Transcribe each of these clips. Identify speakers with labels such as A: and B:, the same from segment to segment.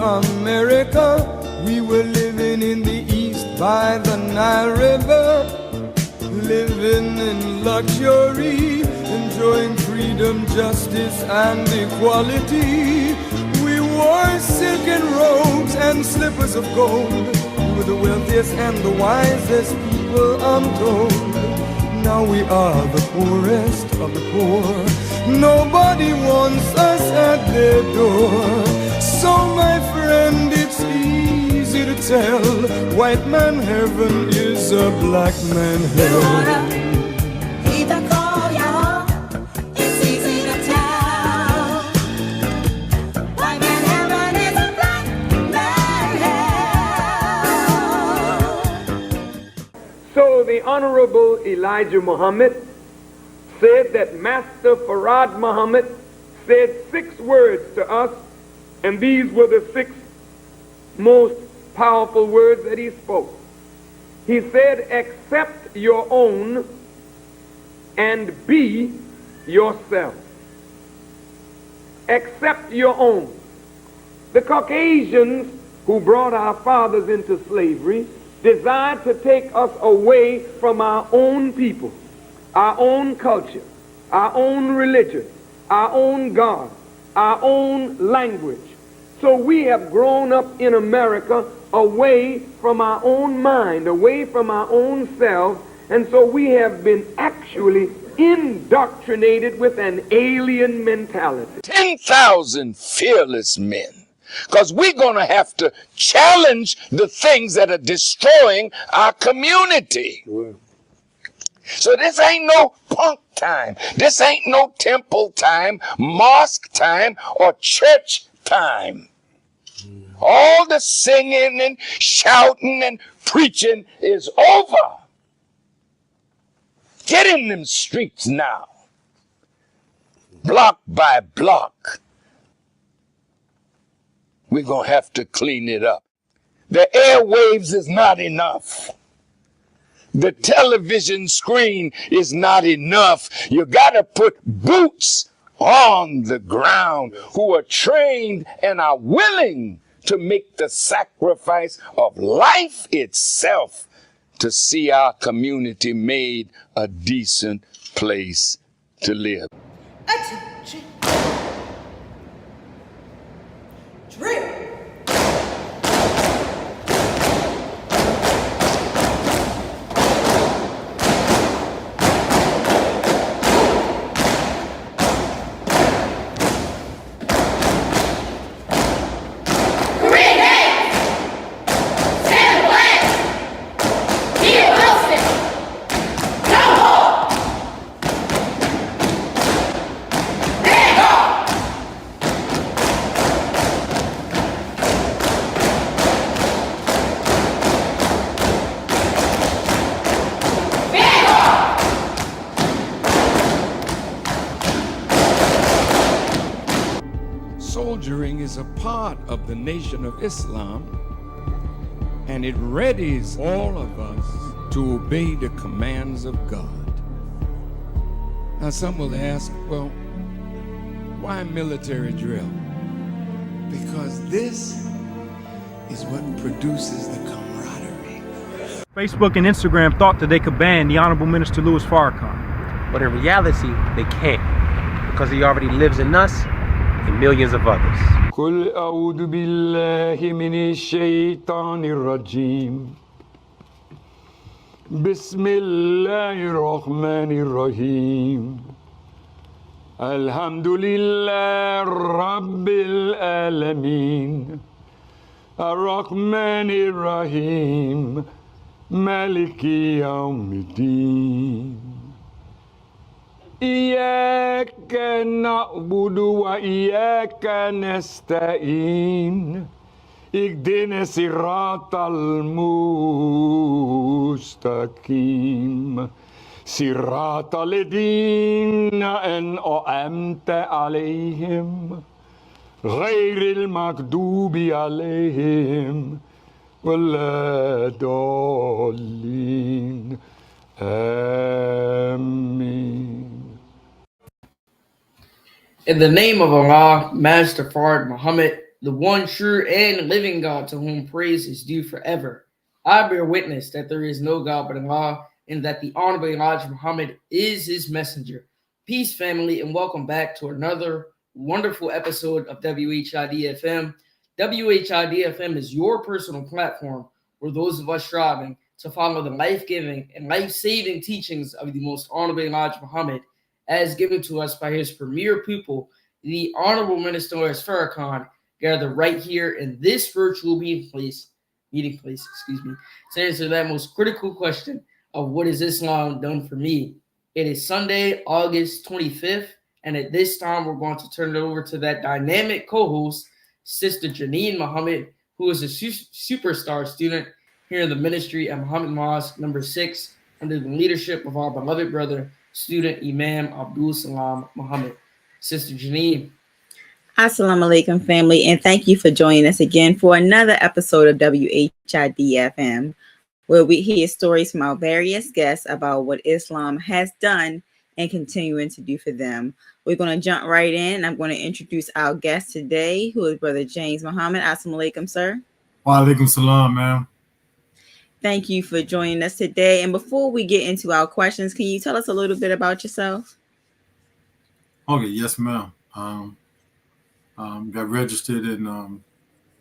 A: America. We were living in the east by the Nile River, living in luxury, enjoying freedom, justice, and equality. We wore silken robes and slippers of gold. We were the wealthiest and the wisest people untold. Now we are the poorest of the poor. Nobody wants us at their door. So my friend, it's easy to tell, white man heaven is a black man hell.
B: Either call, y'all, it's easy to tell. White man heaven is a black man hell.
C: So the Honorable Elijah Muhammad said that Master Farad Muhammad said 6 words to us, and these were the 6 most powerful words that he spoke. He said, accept your own and be yourself. Accept your own. The Caucasians who brought our fathers into slavery desired to take us away from our own people, our own culture, our own religion, our own God, our own language. So we have grown up in America away from our own mind, away from our own selves, and so we have been actually indoctrinated with an alien mentality.
D: 10,000 fearless men, because we're going to have to challenge the things that are destroying our community. So this ain't no punk time. This ain't no temple time, mosque time, or church time. All the singing and shouting and preaching is over. Get in them streets now, block by block. We're going to have to clean it up. The airwaves is not enough. The television screen is not enough. You got to put boots on the ground who are trained and are willing to make the sacrifice of life itself to see our community made a decent place to live.
B: Attention. Drill.
A: Soldiering is a part of the Nation of Islam, and it readies all of us to obey the commands of God. Now some will ask, well, why military drill? Because this is what produces the camaraderie.
E: Facebook and Instagram thought that they could ban the Honorable Minister Louis Farrakhan.
F: But in reality, they can't, because he already lives in us and millions of others.
A: قل أعوذ بالله من الشيطان الرجيم بسم الله الرحمن الرحيم الحمد لله رب العالمين الرحمن الرحيم مالك يوم الدين إياك نعبد وإياك نستعين اهدنا الصراط المستقيم صراط الذين أنعمت عليهم غير المغضوب عليهم ولا الضالين آمين.
G: In the name of Allah, Master Farad Muhammad, the one true and living God to whom praise is due forever. I bear witness that there is no God but Allah, and that the Honorable Elijah Muhammad is his messenger. Peace, family, and welcome back to another wonderful episode of WHID-FM. WHID-FM is your personal platform for those of us striving to follow the life-giving and life-saving teachings of the most Honorable Elijah Muhammad as given to us by his premier pupil, the Honorable Minister Louis Farrakhan, gathered right here in this virtual meeting place, to answer that most critical question of what has Islam done for me. It is Sunday, August 25th, and at this time, we're going to turn it over to that dynamic co-host, Sister Janine Muhammad, who is a superstar student here in the ministry at Muhammad Mosque number 6, under the leadership of our beloved brother, student Imam Abdul Salam Muhammad. Sister Janine.
H: Assalamu alaikum, family, and thank you for joining us again for another episode of WHID-FM, where we hear stories from our various guests about what Islam has done and continuing to do for them. We're going to jump right in. I'm going to introduce our guest today, who is Brother James Muhammad. Assalamu alaikum, sir.
I: Wa alaikum salam, ma'am.
H: Thank you for joining us today. And before we get into our questions, can you tell us a little bit about yourself?
I: Okay, yes, ma'am. Got registered in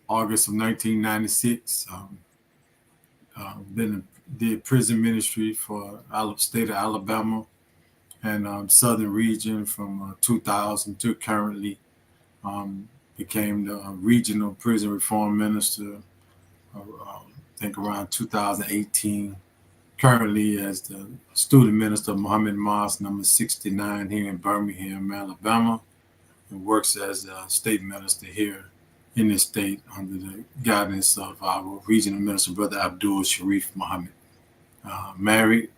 I: August of 1996. Did prison ministry for state of Alabama and southern region from 2000 to currently. Became the regional prison reform minister, I think around 2018. Currently as the student minister of Muhammad Mosque number 69 here in Birmingham, Alabama, and works as a state minister here in the state under the guidance of our regional minister, Brother Abdul Sharif Muhammad. Married,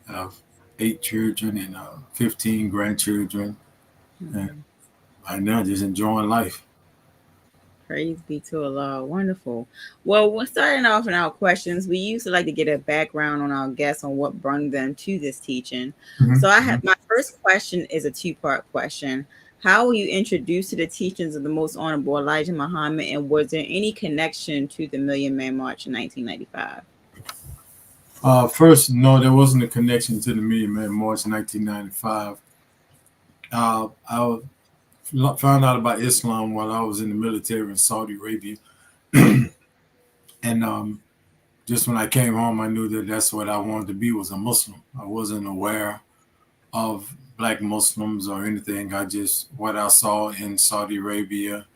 I: have 8 children and 15 grandchildren, and right now just enjoying life.
H: Praise be to Allah. Wonderful. Well, we're starting off in our questions. We used to like to get a background on our guests on what brought them to this teaching. So I have my first question is a 2-part question. How were you introduced to the teachings of the most honorable Elijah Muhammad, and was there any connection to the Million Man March in 1995?
I: First, no, there wasn't a connection to the Million Man March in 1995. I found out about Islam while I was in the military in Saudi Arabia. And just when I came home, I knew that that's what I wanted to be, was a Muslim. I wasn't aware of Black Muslims or anything. What I saw in Saudi Arabia,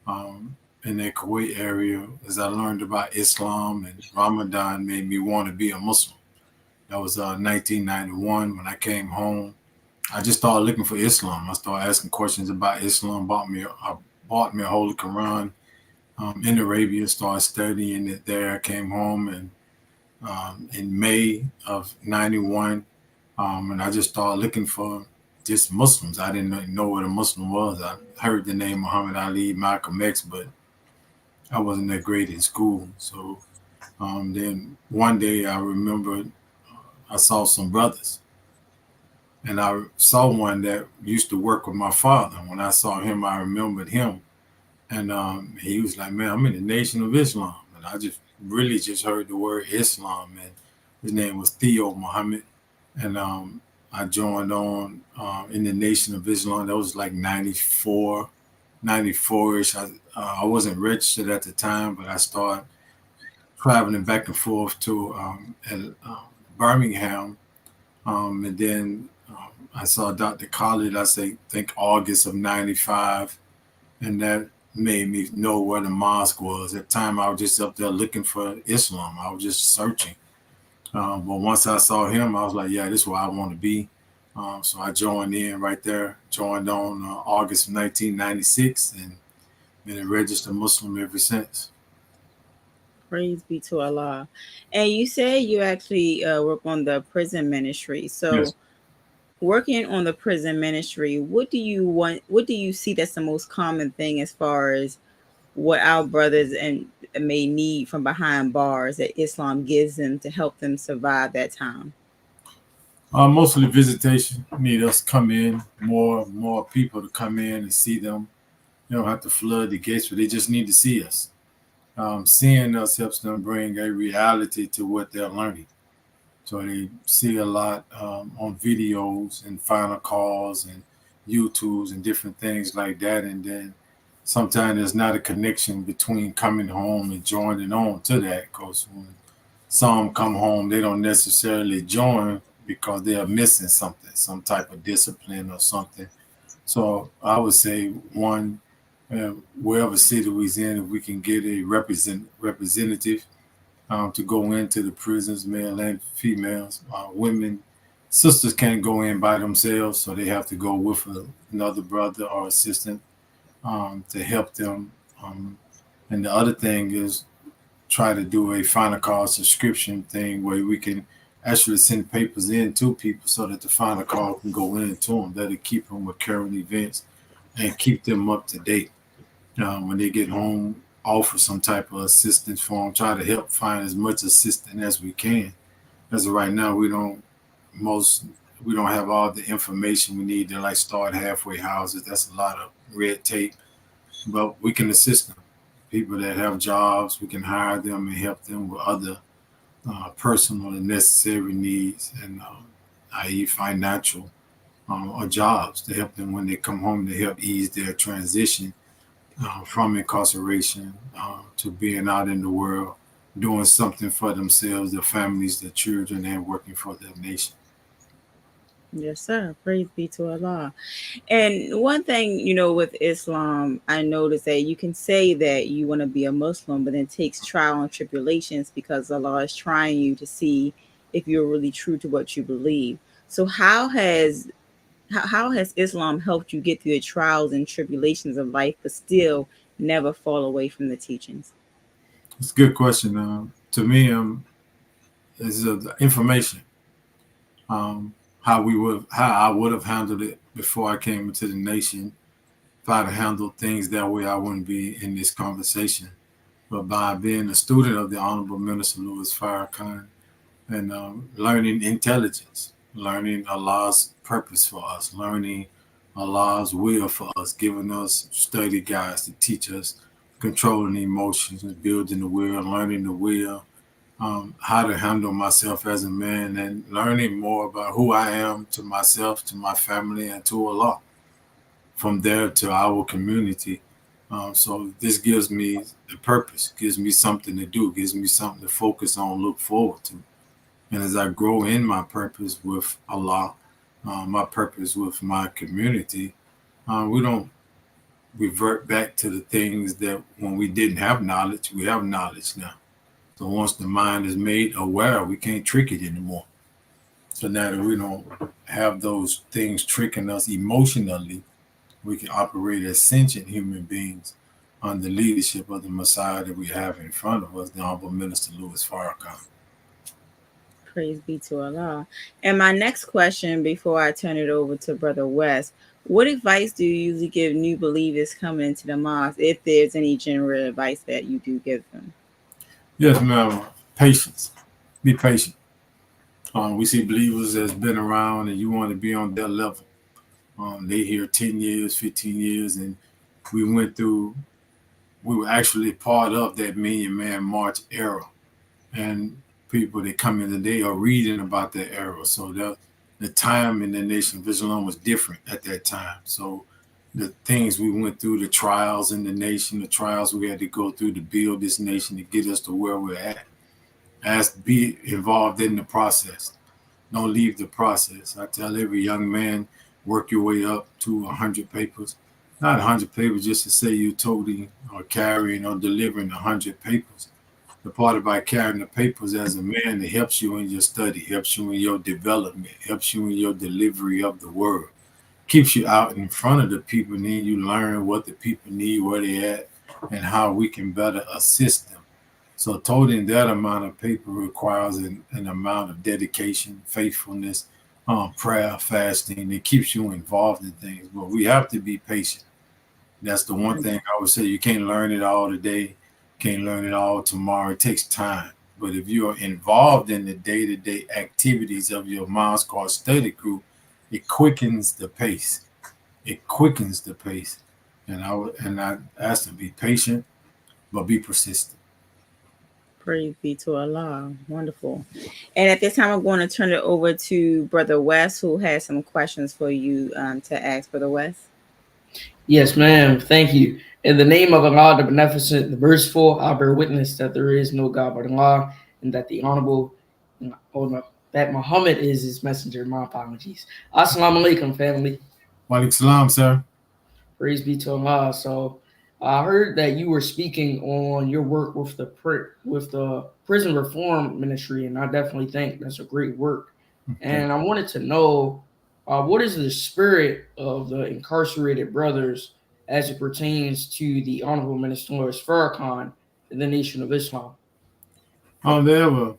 I: in the Kuwait area, as I learned about Islam and Ramadan, made me want to be a Muslim. That was 1991 when I came home. I just started looking for Islam. I started asking questions about Islam. Bought me a Holy Quran in Arabia. Started studying it there. I came home and in May of 91, and I just started looking for just Muslims. I didn't know what a Muslim was. I heard the name Muhammad Ali, Malcolm X, but I wasn't that great in school. So then one day I remembered I saw some brothers. And I saw one that used to work with my father. When I saw him, I remembered him. And he was like, man, I'm in the Nation of Islam. And I just heard the word Islam. And his name was Theo Muhammad. And I joined on in the Nation of Islam. That was like 94-ish. I wasn't registered at the time, but I started traveling back and forth to Birmingham. And then I saw Dr. Khalid, I think August of 95, and that made me know where the mosque was. At the time, I was just up there looking for Islam. I was just searching. But once I saw him, I was like, yeah, this is where I want to be. So I joined in right there, joined on August of 1996, and been a registered Muslim ever since.
H: Praise be to Allah. And you say you actually work on the prison ministry. So yes. Working on the prison ministry, what do you see that's the most common thing as far as what our brothers may need from behind bars that Islam gives them to help them survive that time?
I: Mostly visitation. Need us come in, more people to come in and see them, They don't have to flood the gates, but they just need to see us. Seeing us helps them bring a reality to what they're learning. So they see a lot on videos and final calls and YouTubes and different things like that. And then sometimes there's not a connection between coming home and joining on to that, because when some come home, they don't necessarily join because they are missing something, some type of discipline or something. So I would say one, wherever city we's in, if we can get a representative to go into the prisons, male and females, women, sisters can't go in by themselves, so they have to go with another brother or assistant to help them. And the other thing is try to do a final call subscription thing where we can actually send papers in to people so that the final call can go in to them. That'll keep them with current events and keep them up to date. When they get home, offer some type of assistance for them, try to help find as much assistance as we can. As of right now, we don't have all the information we need to like start halfway houses. That's a lot of red tape, but we can assist them. People that have jobs, we can hire them and help them with other personal and necessary needs, and i.e. financial or jobs to help them when they come home, to help ease their transition from incarceration to being out in the world, doing something for themselves, their families, their children, and working for their nation.
H: Yes, sir. Praise be to Allah. And one thing, with Islam, I noticed that you can say that you want to be a Muslim, but then it takes trial and tribulations because Allah is trying you to see if you're really true to what you believe. So how has Islam helped you get through the trials and tribulations of life, but still never fall away from the teachings?
I: It's a good question. To me, this is information. How I would have handled it before I came into the nation. If I'd have handled things that way, I wouldn't be in this conversation. But by being a student of the Honorable Minister Louis Farrakhan and learning intelligence, learning Allah's purpose for us, learning Allah's will for us, giving us study guides to teach us controlling emotions, building the will, learning the will, how to handle myself as a man, and learning more about who I am to myself, to my family, and to Allah. From there to our community. So this gives me a purpose, gives me something to do, gives me something to focus on, look forward to. And as I grow in my purpose with Allah, my purpose with my community, we don't revert back to the things that when we didn't have knowledge, we have knowledge now. So once the mind is made aware, we can't trick it anymore. So now that we don't have those things tricking us emotionally, we can operate as sentient human beings under the leadership of the Messiah that we have in front of us, the Honorable Minister Louis Farrakhan.
H: Praise be to Allah. And my next question, before I turn it over to Brother West, what advice do you usually give new believers coming into the mosque, if there's any general advice that you do give them?
I: Yes, ma'am. Patience. Be patient. We see believers that's been around and you want to be on their level. They here 10 years, 15 years, and we were actually part of that Million Man March era. And people that come in today are reading about that era. So the time in the Nation of Islam was different at that time. So the things we went through, the trials in the nation, the trials we had to go through to build this nation to get us to where we're at. As be involved in the process. Don't leave the process. I tell every young man, work your way up to 100 papers. Not 100 papers just to say you're toting or carrying or delivering 100 papers. The part about carrying the papers as a man, it helps you in your study, helps you in your development, helps you in your delivery of the word. Keeps you out in front of the people, and then you learn what the people need, where they at, and how we can better assist them. So toting that amount of paper requires an amount of dedication, faithfulness, prayer, fasting. It keeps you involved in things, but we have to be patient. That's the one thing I would say. You can't learn it all today, can't learn it all tomorrow. It takes time. But if you are involved in the day-to-day activities of your mosque or study group, it quickens the pace. It quickens the pace. And I asked them, be patient, but be persistent.
H: Praise be to Allah. Wonderful. And at this time, I'm going to turn it over to Brother West, who has some questions for you to ask, Brother West.
G: Yes, ma'am. Thank you. In the name of Allah, the Beneficent, the Merciful, I bear witness that there is no God but Allah, and that the Honorable, that Muhammad is his messenger. My apologies. Assalamu alaikum, family.
I: Wa alaikum salam, sir.
G: Praise be to Allah. So I heard that you were speaking on your work with the prison reform ministry, and I definitely think that's a great work. And I wanted to know what is the spirit of the incarcerated brothers as it pertains to the Honorable Minister Louis Farrakhan in the Nation of Islam?
I: They have a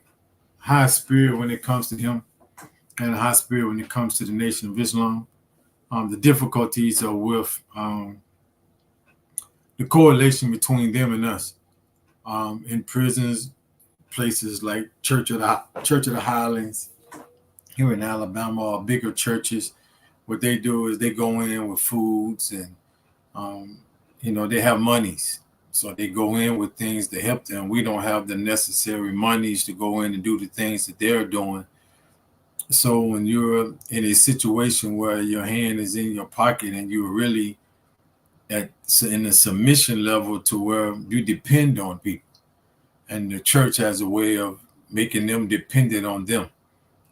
I: high spirit when it comes to him, and a high spirit when it comes to the Nation of Islam. The difficulties are with the correlation between them and us. In prisons, places like Church of the Highlands here in Alabama, or bigger churches, what they do is they go in with foods and they have monies. So they go in with things to help them. We don't have the necessary monies to go in and do the things that they're doing. So when you're in a situation where your hand is in your pocket and you're really in a submission level to where you depend on people, and the church has a way of making them dependent on them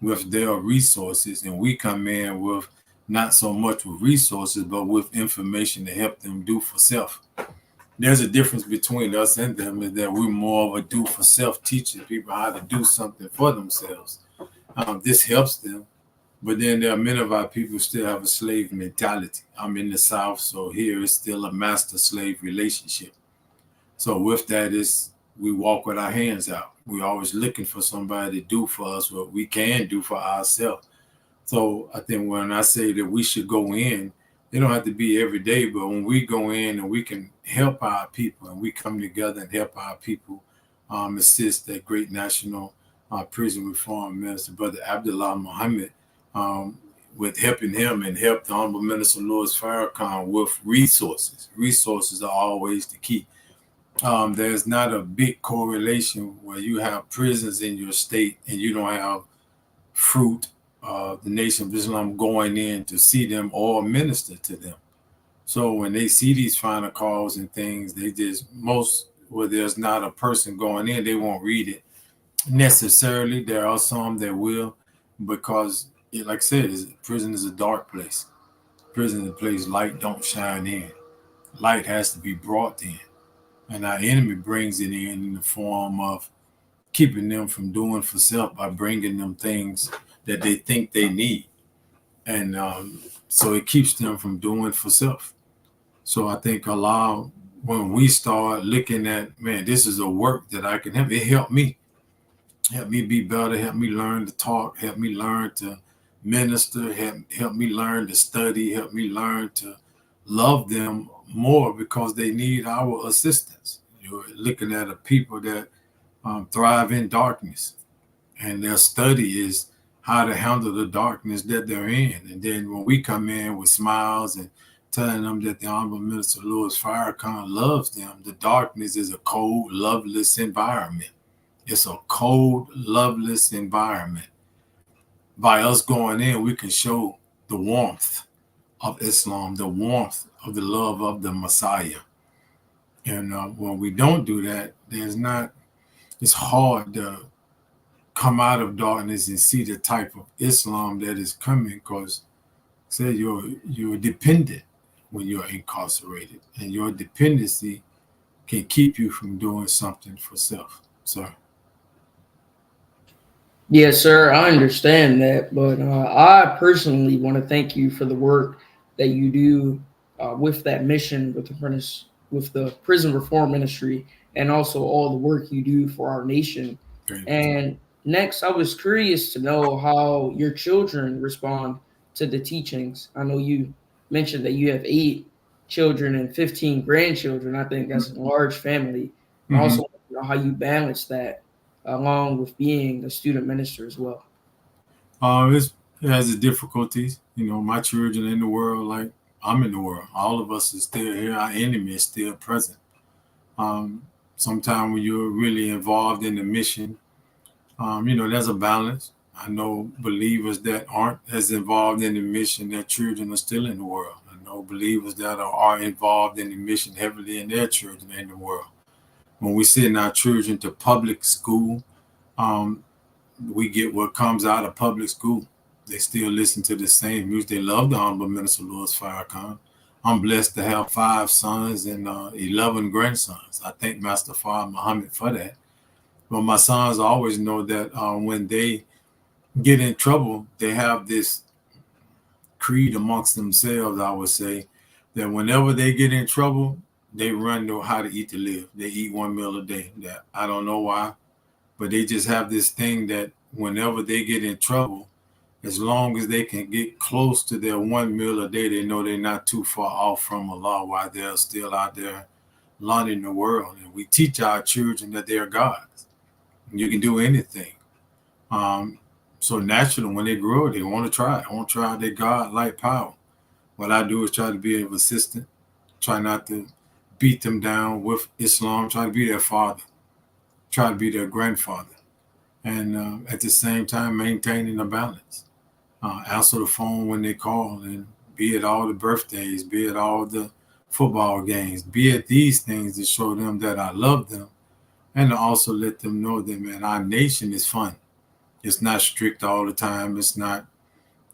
I: with their resources, and we come in with not so much with resources, but with information to help them do for self. There's a difference between us and them, is that we're more of a do for self, teaching people how to do something for themselves. This helps them, but then there are many of our people still have a slave mentality. I'm in the South, so here it's still a master-slave relationship. So with that, we walk with our hands out. We're always looking for somebody to do for us what we can do for ourselves. So I think when I say that we should go in, it don't have to be every day, but when we go in and we can help our people and we come together and help our people, assist that great national prison reform minister, Brother Abdullah Muhammad, with helping him and help the Honorable Minister Louis Farrakhan with resources. Resources are always the key. There's not a big correlation where you have prisons in your state and you don't have fruit of the Nation of Islam going in to see them or minister to them. So when they see these final calls and things, where there's not a person going in, they won't read it necessarily. There are some that will, because like I said, prison is a dark place. Prison is a place light don't shine in. Light has to be brought in. And our enemy brings it in the form of keeping them from doing for self by bringing them things that they think they need. And so it keeps them from doing for self. So I think Allah, when we start looking at, man, this is a work that I can help, it helped me. Help me be better, help me learn to talk, help me learn to minister, help me learn to study, help me learn to love them more because they need our assistance. You're looking at a people that thrive in darkness, and their study is how to handle the darkness that they're in. And then when we come in with smiles and telling them that the Honorable Minister Louis Farrakhan loves them, the darkness is a cold, loveless environment. It's a cold, loveless environment. By us going in, we can show the warmth of Islam, the warmth of the love of the Messiah. And when we don't do that, it's hard to come out of darkness and see the type of Islam that is coming, because say you're dependent when you're incarcerated, and your dependency can keep you from doing something for self. Sir.
G: Yes, sir, I understand that, but I personally want to thank you for the work that you do with that mission with the prison reform ministry, and also all the work you do for our nation. And next, I was curious to know how your children respond to the teachings. I know you mentioned that you have 8 children and 15 grandchildren. I think that's a large family. Mm-hmm. I also want to know how you balance that along with being a student minister as well.
I: It has its difficulties. My children in the world like I'm in the world. All of us is still here. Our enemy is still present. Sometimes when you're really involved in the mission, there's a balance. I know believers that aren't as involved in the mission, their children are still in the world. I know believers that are involved in the mission heavily, and their children are in the world. When we send our children to public school, we get what comes out of public school. They still listen to the same music. They love the Honorable Minister Louis Farrakhan. I'm blessed to have 5 sons and 11 grandsons. I thank Master Father Muhammad for that. But my sons always know that when they get in trouble, they have this creed amongst themselves, I would say, that whenever they get in trouble, they run to how to eat to live. They eat 1 meal a day. That I don't know why, but they just have this thing that whenever they get in trouble, as long as they can get close to their 1 meal a day, they know they're not too far off from Allah while they're still out there learning the world. And we teach our children that they're gods. You can do anything. So naturally, when they grow up, they want to try it. I want to try their God-like power. What I do is try to be of assistant, try not to beat them down with Islam, try to be their father, try to be their grandfather, and at the same time maintaining a balance. Answer the phone when they call, and be it all the birthdays, be it all the football games, be it these things to show them that I love them, and to also let them know that, man, our nation is fun. It's not strict all the time. It's not,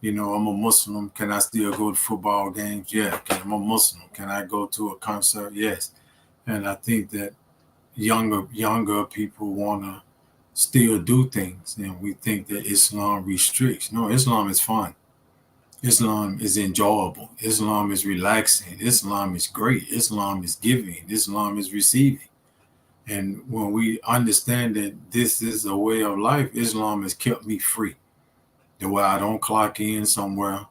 I: I'm a Muslim. Can I still go to football games? Yeah. I'm a Muslim. Can I go to a concert? Yes. And I think that younger people want to still do things, and we think that Islam restricts. No, Islam is fun. Islam is enjoyable. Islam is relaxing. Islam is great. Islam is giving. Islam is receiving. And when we understand that this is a way of life, Islam has kept me free. The way I don't clock in somewhere,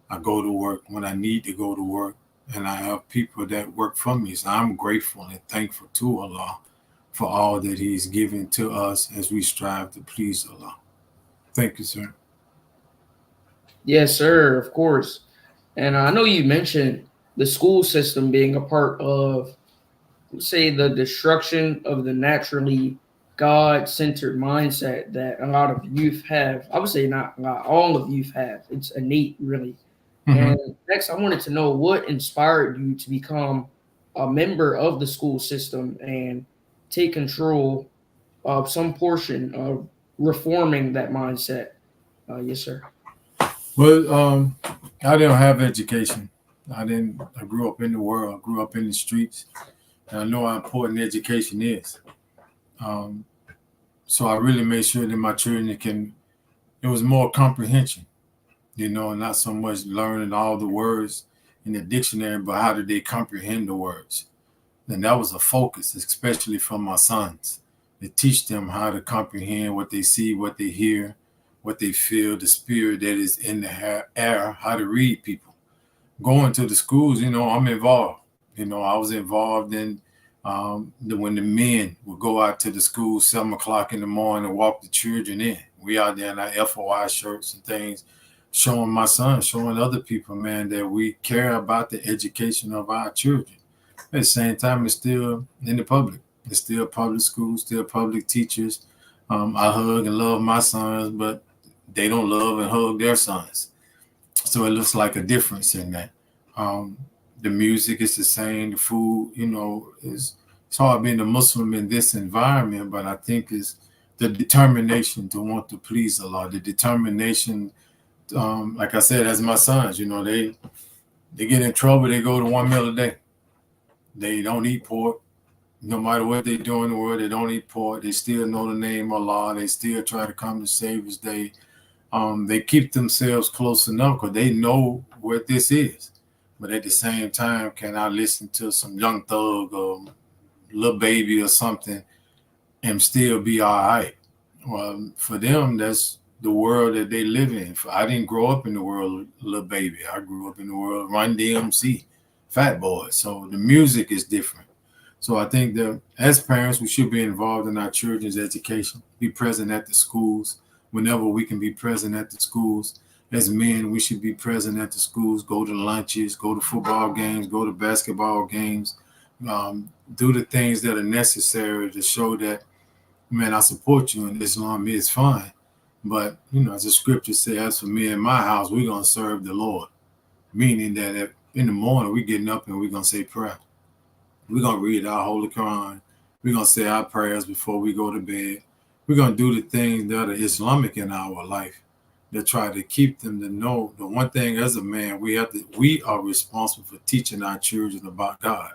I: I go to work when I need to go to work, and I have people that work for me. So I'm grateful and thankful to Allah for all that He's given to us as we strive to please Allah. Thank you, sir.
G: Yes, sir, of course. And I know you mentioned the school system being a part of, say, the destruction of the naturally God-centered mindset that a lot of youth have. I would say not a lot, all of youth have. It's innate, really. And next, I wanted to know what inspired you to become a member of the school system and take control of some portion of reforming that mindset. Yes, sir.
I: Well, I didn't have education. I grew up in the world, grew up in the streets, and I know how important education is. So I really made sure that my children it was more comprehension, not so much learning all the words in the dictionary, but how did they comprehend the words? And that was a focus, especially for my sons, to teach them how to comprehend what they see, what they hear, what they feel, the spirit that is in the air, how to read people. Going to the schools, I'm involved. I was involved in when the men would go out to the school 7:00 in the morning and walk the children in. We out there in our FOI shirts and things, showing my son, showing other people, man, that we care about the education of our children. At the same time, it's still in the public. It's still public schools, still public teachers. I hug and love my sons, but they don't love and hug their sons. So it looks like a difference in that. The music is the same. The food, it's hard being a Muslim in this environment, but I think it's the determination to want to please Allah, the determination, like I said, as my sons, they get in trouble, they go to 1 meal a day. They don't eat pork. No matter what they do in the world, they don't eat pork. They still know the name Allah. They still try to come to Savior's Day. They keep themselves close enough because they know what this is. But at the same time, can I listen to some Young Thug or Lil Baby or something and still be all right? Well, for them, that's the world that they live in. I didn't grow up in the world of Lil Baby. I grew up in the world of Run DMC, Fat Boy. So the music is different. So I think that as parents, we should be involved in our children's education, be present at the schools whenever we can be present at the schools, as men, we should be present at the schools, go to lunches, go to football games, go to basketball games, do the things that are necessary to show that, man, I support you and Islam is fine. But, as the scripture says, as for me and my house, we're going to serve the Lord. Meaning that in the morning, we're getting up and we're going to say prayer. We're going to read our Holy Quran. We're going to say our prayers before we go to bed. We're going to do the things that are Islamic in our life that try to keep them to know the one thing as a man, we are responsible for teaching our children about God.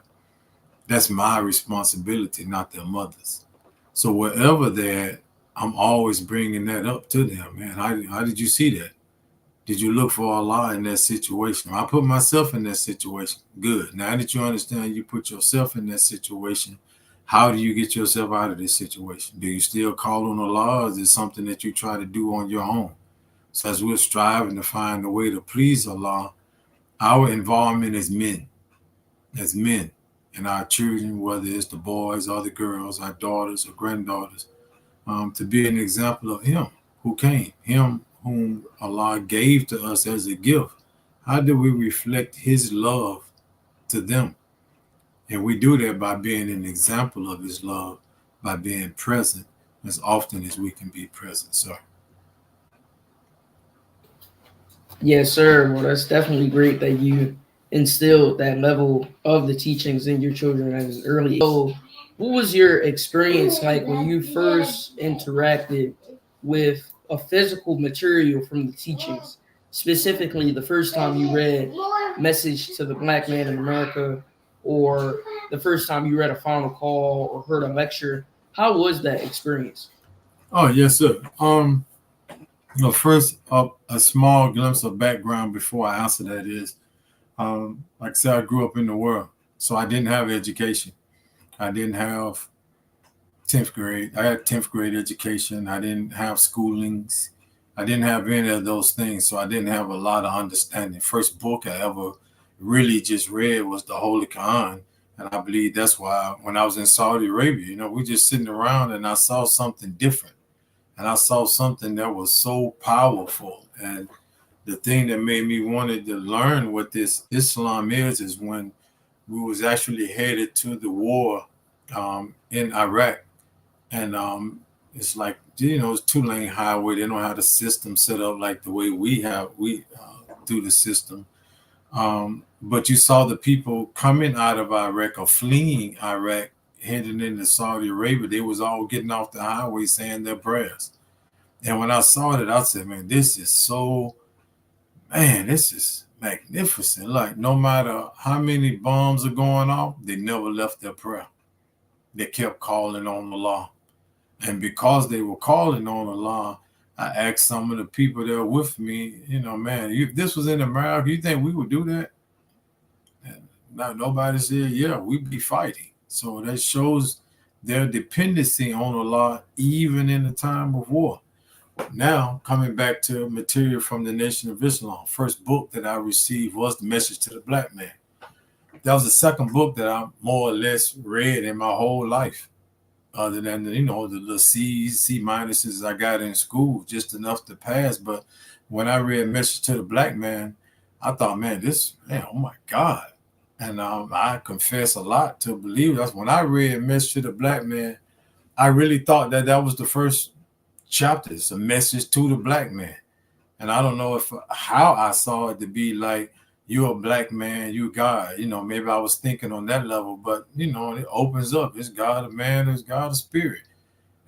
I: That's my responsibility, not their mothers. So wherever they're at, I'm always bringing that up to them, man. How did you see that? Did you look for Allah in that situation? I put myself in that situation. Good. Now that you understand you put yourself in that situation, how do you get yourself out of this situation? Do you still call on Allah, or is it something that you try to do on your own? So as we're striving to find a way to please Allah, our involvement as men, and our children, whether it's the boys or the girls, our daughters or granddaughters, to be an example of Him who came, Him whom Allah gave to us as a gift. How do we reflect His love to them? And we do that by being an example of His love, by being present as often as we can be present, sir.
G: Yes, sir. Well, that's definitely great that you instilled that level of the teachings in your children at an early age. So, what was your experience like when you first interacted with a physical material from the teachings? Specifically, the first time you read Message to the Black Man in America, or the first time you read A Final Call or heard a lecture. How was that experience?
I: Oh, yes, sir. First, a small glimpse of background before I answer that is, like I said, I grew up in the world, so I didn't have education. I didn't have 10th grade. I had 10th grade education. I didn't have schoolings. I didn't have any of those things, so I didn't have a lot of understanding. First book I ever really just read was the Holy Quran, and I believe that's why when I was in Saudi Arabia, we just sitting around and I saw something different. And I saw something that was so powerful. And the thing that made me wanted to learn what this Islam is when we was actually headed to the war in Iraq. And it's like, it's 2-lane highway. They don't have the system set up like the way we do the system. But you saw the people coming out of Iraq or fleeing Iraq, heading into Saudi Arabia. They was all getting off the highway saying their prayers. And when I saw it, I said, man, this is magnificent. Like, no matter how many bombs are going off, they never left their prayer. They kept calling on Allah. And because they were calling on Allah, I asked some of the people that were with me, man, if this was in America, you think we would do that? And nobody said, yeah, we'd be fighting. So that shows their dependency on Allah, even in the time of war. Now, coming back to material from the Nation of Islam, first book that I received was The Message to the Black Man. That was the second book that I more or less read in my whole life, other than, the little C's, C minuses I got in school, just enough to pass. But when I read Message to the Black Man, I thought, oh my God. And I confess a lot to believe. That's when I read Message to the Black Man, I really thought that was the first chapter. It's a message to the black man. And I don't know how I saw it to be like, you're a black man, you God. Maybe I was thinking on that level, but, it opens up. It's God a man, it's God a spirit.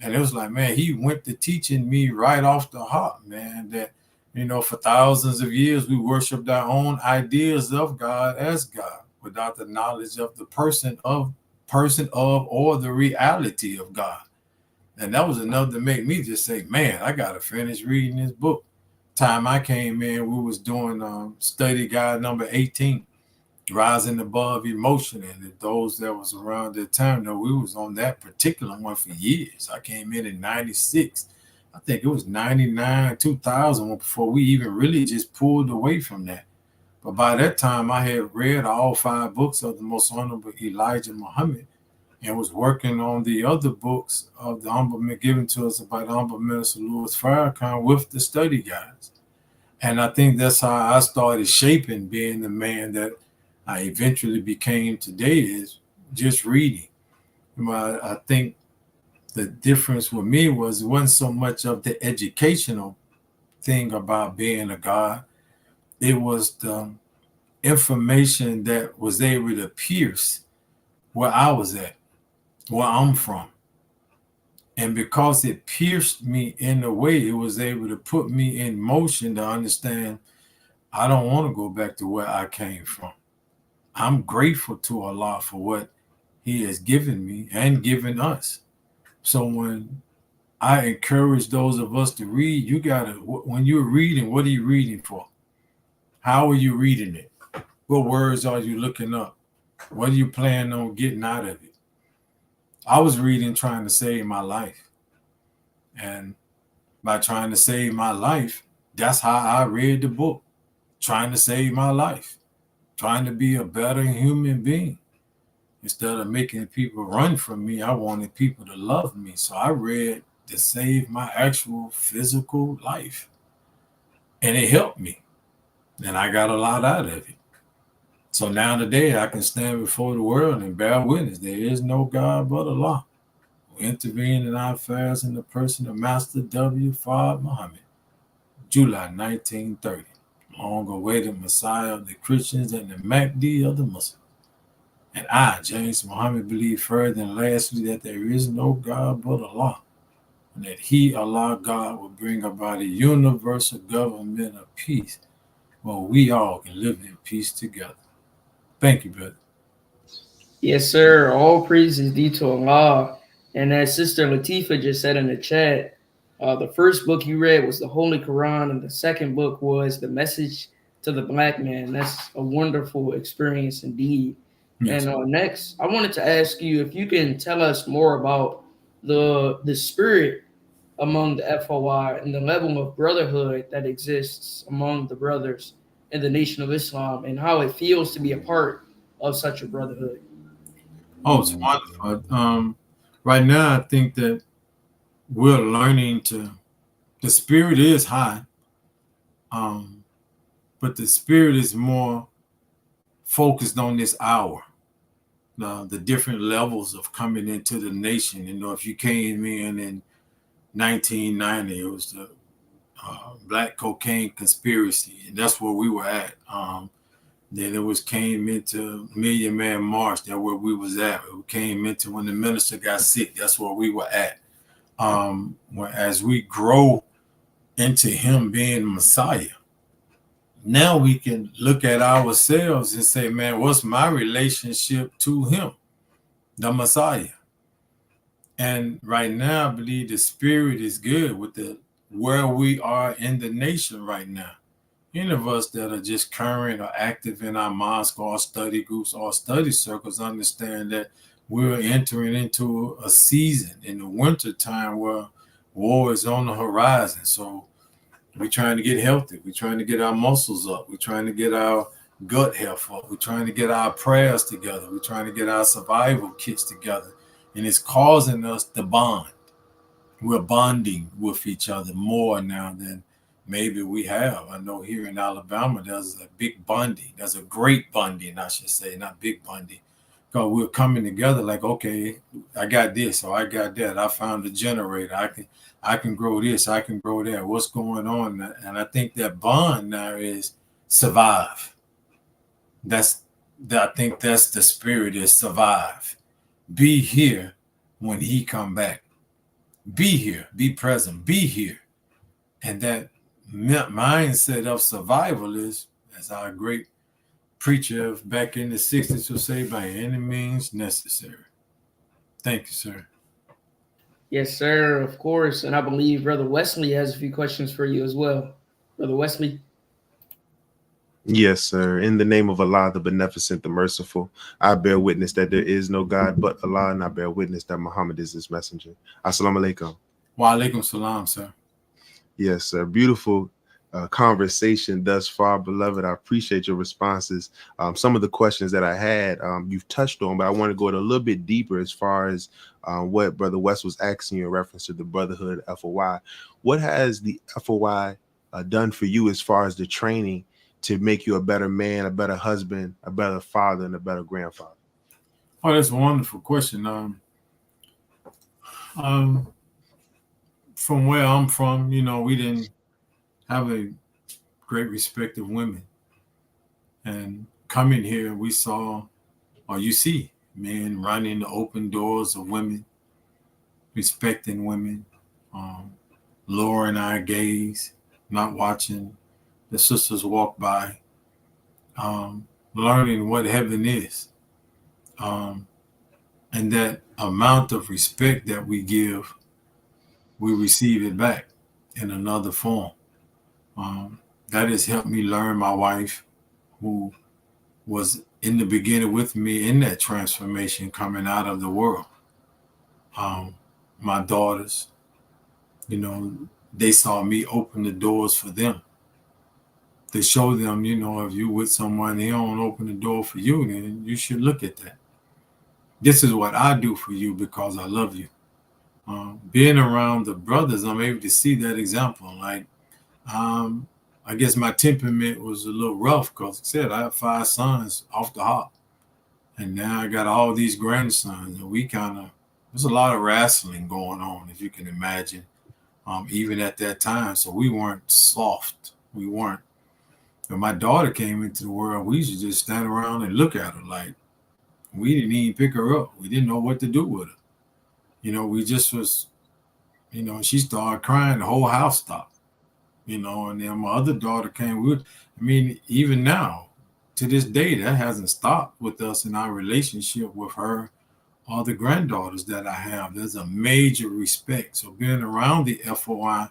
I: And it was like, man, he went to teaching me right off the hop, man, that, for thousands of years, we worshiped our own ideas of God as God without the knowledge of the person of or the reality of God. And that was enough to make me just say, man, I got to finish reading this book. Time I came in, we was doing study guide number 18, Rising Above Emotion. And those that was around that time, we was on that particular one for years. I came in 96. I think it was 99, 2000 before we even really just pulled away from that. But by that time, I had read all 5 books of the Most Honorable Elijah Muhammad, and was working on the other books of the given to us by the Honorable Minister Louis Farrakhan with the study guides. And I think that's how I started shaping being the man that I eventually became today, is just reading. I think the difference with me was, it wasn't so much of the educational thing about being a God. It was the information that was able to pierce where I was at, where I'm from. And because it pierced me in a way, it was able to put me in motion to understand I don't want to go back to where I came from. I'm grateful to Allah for what He has given me and given us. So when I encourage those of us to read, you gotta, when you're reading, what are you reading for? How are you reading it? What words are you looking up? What are you planning on getting out of it? I was reading trying to save my life. And by trying to save my life, that's how I read the book. Trying to save my life. Trying to be a better human being. Instead of making people run from me, I wanted people to love me. So I read to save my actual physical life. And it helped me. And I got a lot out of it. So now today I can stand before the world and bear witness. There is no God but Allah who intervened in our affairs in the person of Master W. Fard Muhammad, July 1930. Long-awaited Messiah of the Christians and the Mahdi of the Muslims. And I, James Muhammad, believe further and lastly that there is no God but Allah, and that He, Allah God, will bring about a universal government of peace where we all can live in peace together. Thank you, brother.
G: Yes, sir. All praise is due to Allah. And as Sister Latifa just said in the chat, the first book you read was the Holy Quran, and the second book was The Message to the Black Man. That's a wonderful experience indeed. Yes. And next, I wanted to ask you if you can tell us more about the spirit among the FOI and the level of brotherhood that exists among the brothers in the Nation of Islam, and how it feels to be a part of such a brotherhood.
I: Oh, it's wonderful. Right now, I think that we're learning the spirit is high, but the spirit is more focused on this hour. The different levels of coming into the nation. You know, if you came in 1990, it was the Black cocaine conspiracy, and that's where we were at. Then it came into Million Man March, that's where we was at. We came into when the minister got sick, that's where we were at. As we grow into Him being Messiah, now we can look at ourselves and say, man, what's my relationship to Him, the Messiah? And right now, I believe the spirit is good with where we are in the nation right now. Any of us that are just current or active in our mosque or study groups or study circles understand that we're entering into a season in the winter time where war is on the horizon. So we're trying to get healthy. We're trying to get our muscles up. We're trying to get our gut health up. We're trying to get our prayers together. We're trying to get our survival kits together. And it's causing us to bond. We're bonding with each other more now than maybe we have. I know here in Alabama, there's a big bonding. There's a great bonding, I should say, not big bonding. Because we're coming together like, okay, I got this or I got that. I found a generator. I can grow this. I can grow that. What's going on? And I think that bond now is survive. I think that's the spirit, is survive. Be here when He come back. Be here. Be present. Be here. And that mindset of survival is, as our great preacher back in the 60s would say, by any means necessary. Thank you, sir.
G: Yes, sir, of course. And I believe Brother Wesley has a few questions for you as well. Brother Wesley?
J: Yes, sir. In the name of Allah, the Beneficent, the Merciful, I bear witness that there is no God but Allah, and I bear witness that Muhammad is His messenger. Assalamu alaikum.
I: Wa alaikum salam, sir.
J: Yes, sir. Beautiful conversation thus far, beloved. I appreciate your responses. Some of the questions that I had, you've touched on, but I want to go a little bit deeper as far as what Brother West was asking you in reference to the Brotherhood FOI. What has the FOI done for you as far as the training to make you a better man, a better husband, a better father, and a better grandfather?
I: Oh, that's a wonderful question. From where I'm from, we didn't have a great respect of women. And coming here, we saw, or you see, men running the open doors of women, respecting women, lowering our gaze, not watching the sisters walk by, learning what heaven is. And that amount of respect that we give, we receive it back in another form. That has helped me learn my wife, who was in the beginning with me in that transformation coming out of the world. My daughters, they saw me open the doors for them. To show them, if you with someone, they don't open the door for you, then you should look at that. This is what I do for you because I love you. Being around the brothers, I'm able to see that example. Like, I guess my temperament was a little rough because, like I said, I have 5 sons off the hop. And now I got all these grandsons. And there's a lot of wrestling going on, if you can imagine, even at that time. So we weren't soft. We weren't. When my daughter came into the world, we used to just stand around and look at her like we didn't even pick her up. We didn't know what to do with her. We just was, she started crying, the whole house stopped. And then my other daughter came. Even now, to this day, that hasn't stopped with us in our relationship with her or the granddaughters that I have. There's a major respect. So being around the FOI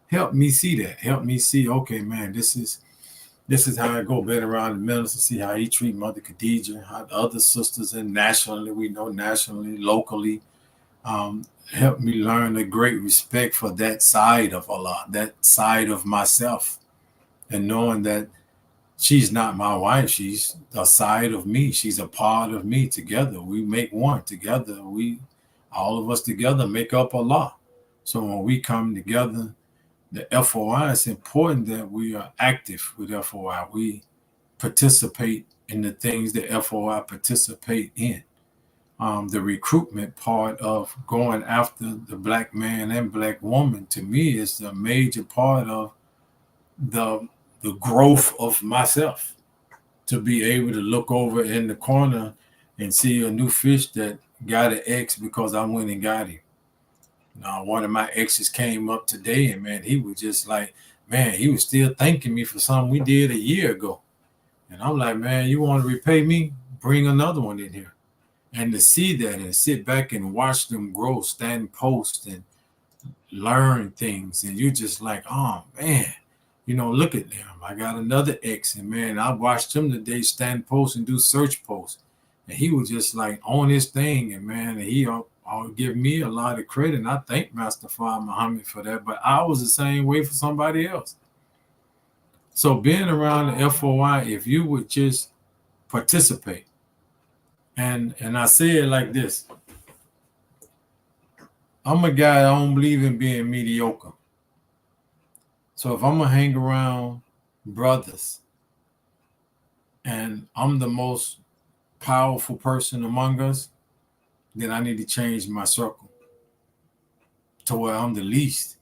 I: helped me see that. Helped me see, okay, man, this is how I go. Being around the minister, see how he treat Mother Khadijah, how the other sisters, and nationally, locally, helped me learn a great respect for that side of Allah, that side of myself, and knowing that she's not my wife. She's a side of me. She's a part of me. Together, we make one. Together, all of us together make up Allah. So when we come together, the FOI, it's important that we are active with FOI. We participate in the things that FOI participate in. The recruitment part of going after the black man and black woman, to me, is a major part of the growth of myself. To be able to look over in the corner and see a new fish that got an X because I went and got him. Now, one of my exes came up today, and man, he was just like, man, he was still thanking me for something we did a year ago. And I'm like, man, you want to repay me? Bring another one in here. And to see that and sit back and watch them grow, stand post and learn things. And you're just like, oh, man, look at them. I got another ex. And, man, I watched him today stand post and do search posts. And he was just like on his thing. And, man, I'll give me a lot of credit. And I thank Master Father Muhammad for that. But I was the same way for somebody else. So being around the FOI, if you would just participate. And I say it like this. I'm a guy, I don't believe in being mediocre. So if I'm going to hang around brothers and I'm the most powerful person among us, then I need to change my circle to where I'm the least.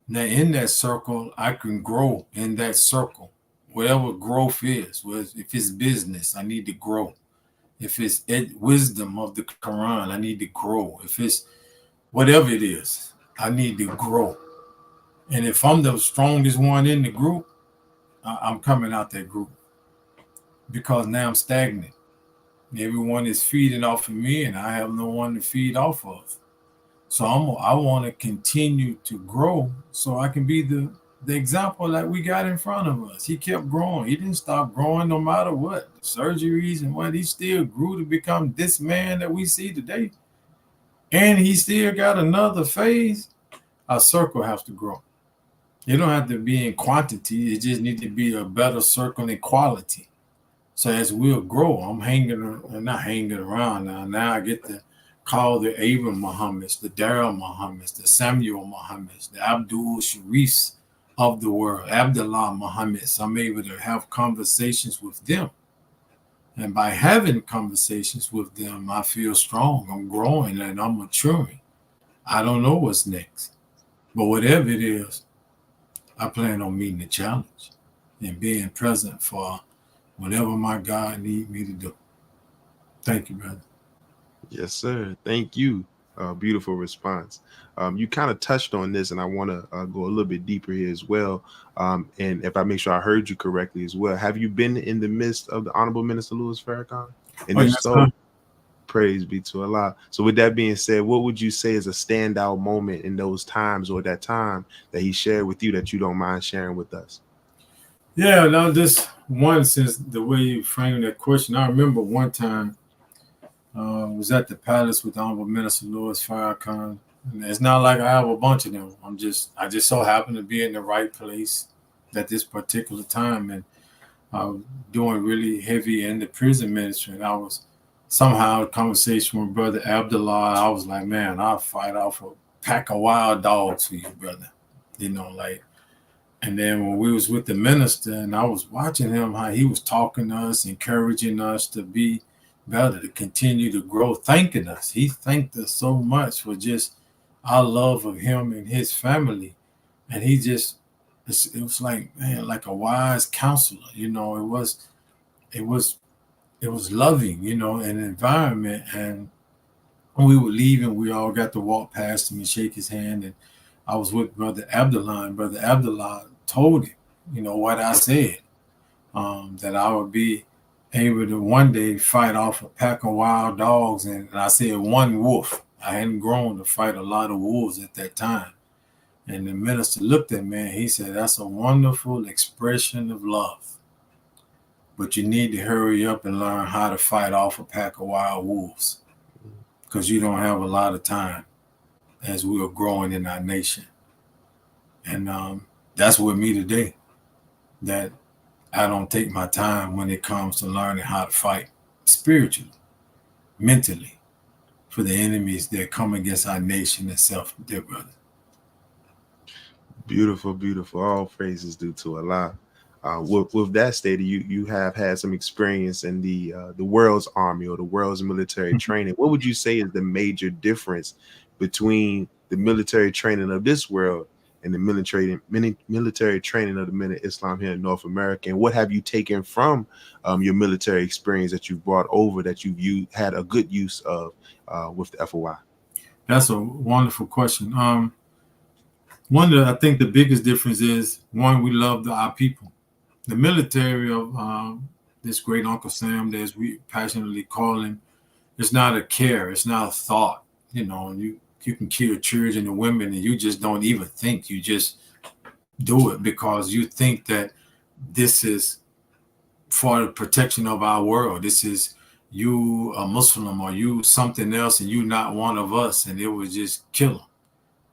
I: Now, in that circle, I can grow in that circle. Whatever growth is, if it's business, I need to grow. If it's wisdom of the Quran, I need to grow. If it's whatever it is, I need to grow. And if I'm the strongest one in the group, I'm coming out that group because now I'm stagnant. Everyone is feeding off of me and I have no one to feed off of. So I want to continue to grow so I can be the example that we got in front of us. He kept growing. He didn't stop growing no matter what. Surgeries and what, he still grew to become this man that we see today. And he still got another phase. Our circle has to grow. It don't have to be in quantity. It just needs to be a better circle in quality. So as we'll grow, I'm not hanging around now. Now I get to call the Abram Muhammads, the Darrell Muhammads, the Samuel Muhammads, the Abdul Sharifs of the world, Abdullah Muhammad. So I'm able to have conversations with them. And by having conversations with them, I feel strong. I'm growing and I'm maturing. I don't know what's next. But whatever it is, I plan on meeting the challenge and being present for whatever my God need me to do. Thank you, brother.
J: Yes, sir. Thank you. Beautiful response. You kind of touched on this, and I want to go a little bit deeper here as well. And if I make sure I heard you correctly as well, have you been in the midst of the Honorable Minister Louis Farrakhan? And if so, praise be to Allah. So with that being said, what would you say is a standout moment in those times or that time that he shared with you that you don't mind sharing with us?
I: Yeah, now this one, since the way you framed that question, I remember one time was at the palace with the Honorable Minister Louis Farrakhan. And it's not like I have a bunch of them. I just so happen to be in the right place at this particular time, and I was doing really heavy in the prison ministry. And I was somehow a conversation with Brother Abdullah. I was like, man, I'll fight off a pack of wild dogs for you, brother. You know, like. And then when we was with the minister, and I was watching him, how he was talking to us, encouraging us to be better, to continue to grow, thanking us. He thanked us so much for just our love of him and his family. And he just, it was like, man, like a wise counselor, you know, it was loving, you know, an environment. And when we were leaving, we all got to walk past him and shake his hand. And I was with Brother Abdullah, and Brother Abdullah told him, you know, what I said, that I would be able to one day fight off a pack of wild dogs. And I said one wolf. I hadn't grown to fight a lot of wolves at that time. And the minister looked at me and he said, that's a wonderful expression of love. But you need to hurry up and learn how to fight off a pack of wild wolves, because you don't have a lot of time as we are growing in our nation. And that's with me today, that I don't take my time when it comes to learning how to fight spiritually, mentally, for the enemies that come against our nation itself, dear brother.
J: Beautiful, beautiful. All praises due to Allah. With that stated, you have had some experience in the world's army or the world's military training. What would you say is the major difference between the military training of this world and the military training of the men of Islam here in North America? And what have you taken from your military experience that you've brought over that you've had a good use of with the FOI?
I: That's a wonderful question. I think the biggest difference is, one, we love our people. The military of this great Uncle Sam, as we passionately call him, it's not a care, it's not a thought. You know, you can kill children and women and you just don't even think. You just do it because you think that this is for the protection of our world. This is you a Muslim or you something else and you not one of us, and it would just kill them.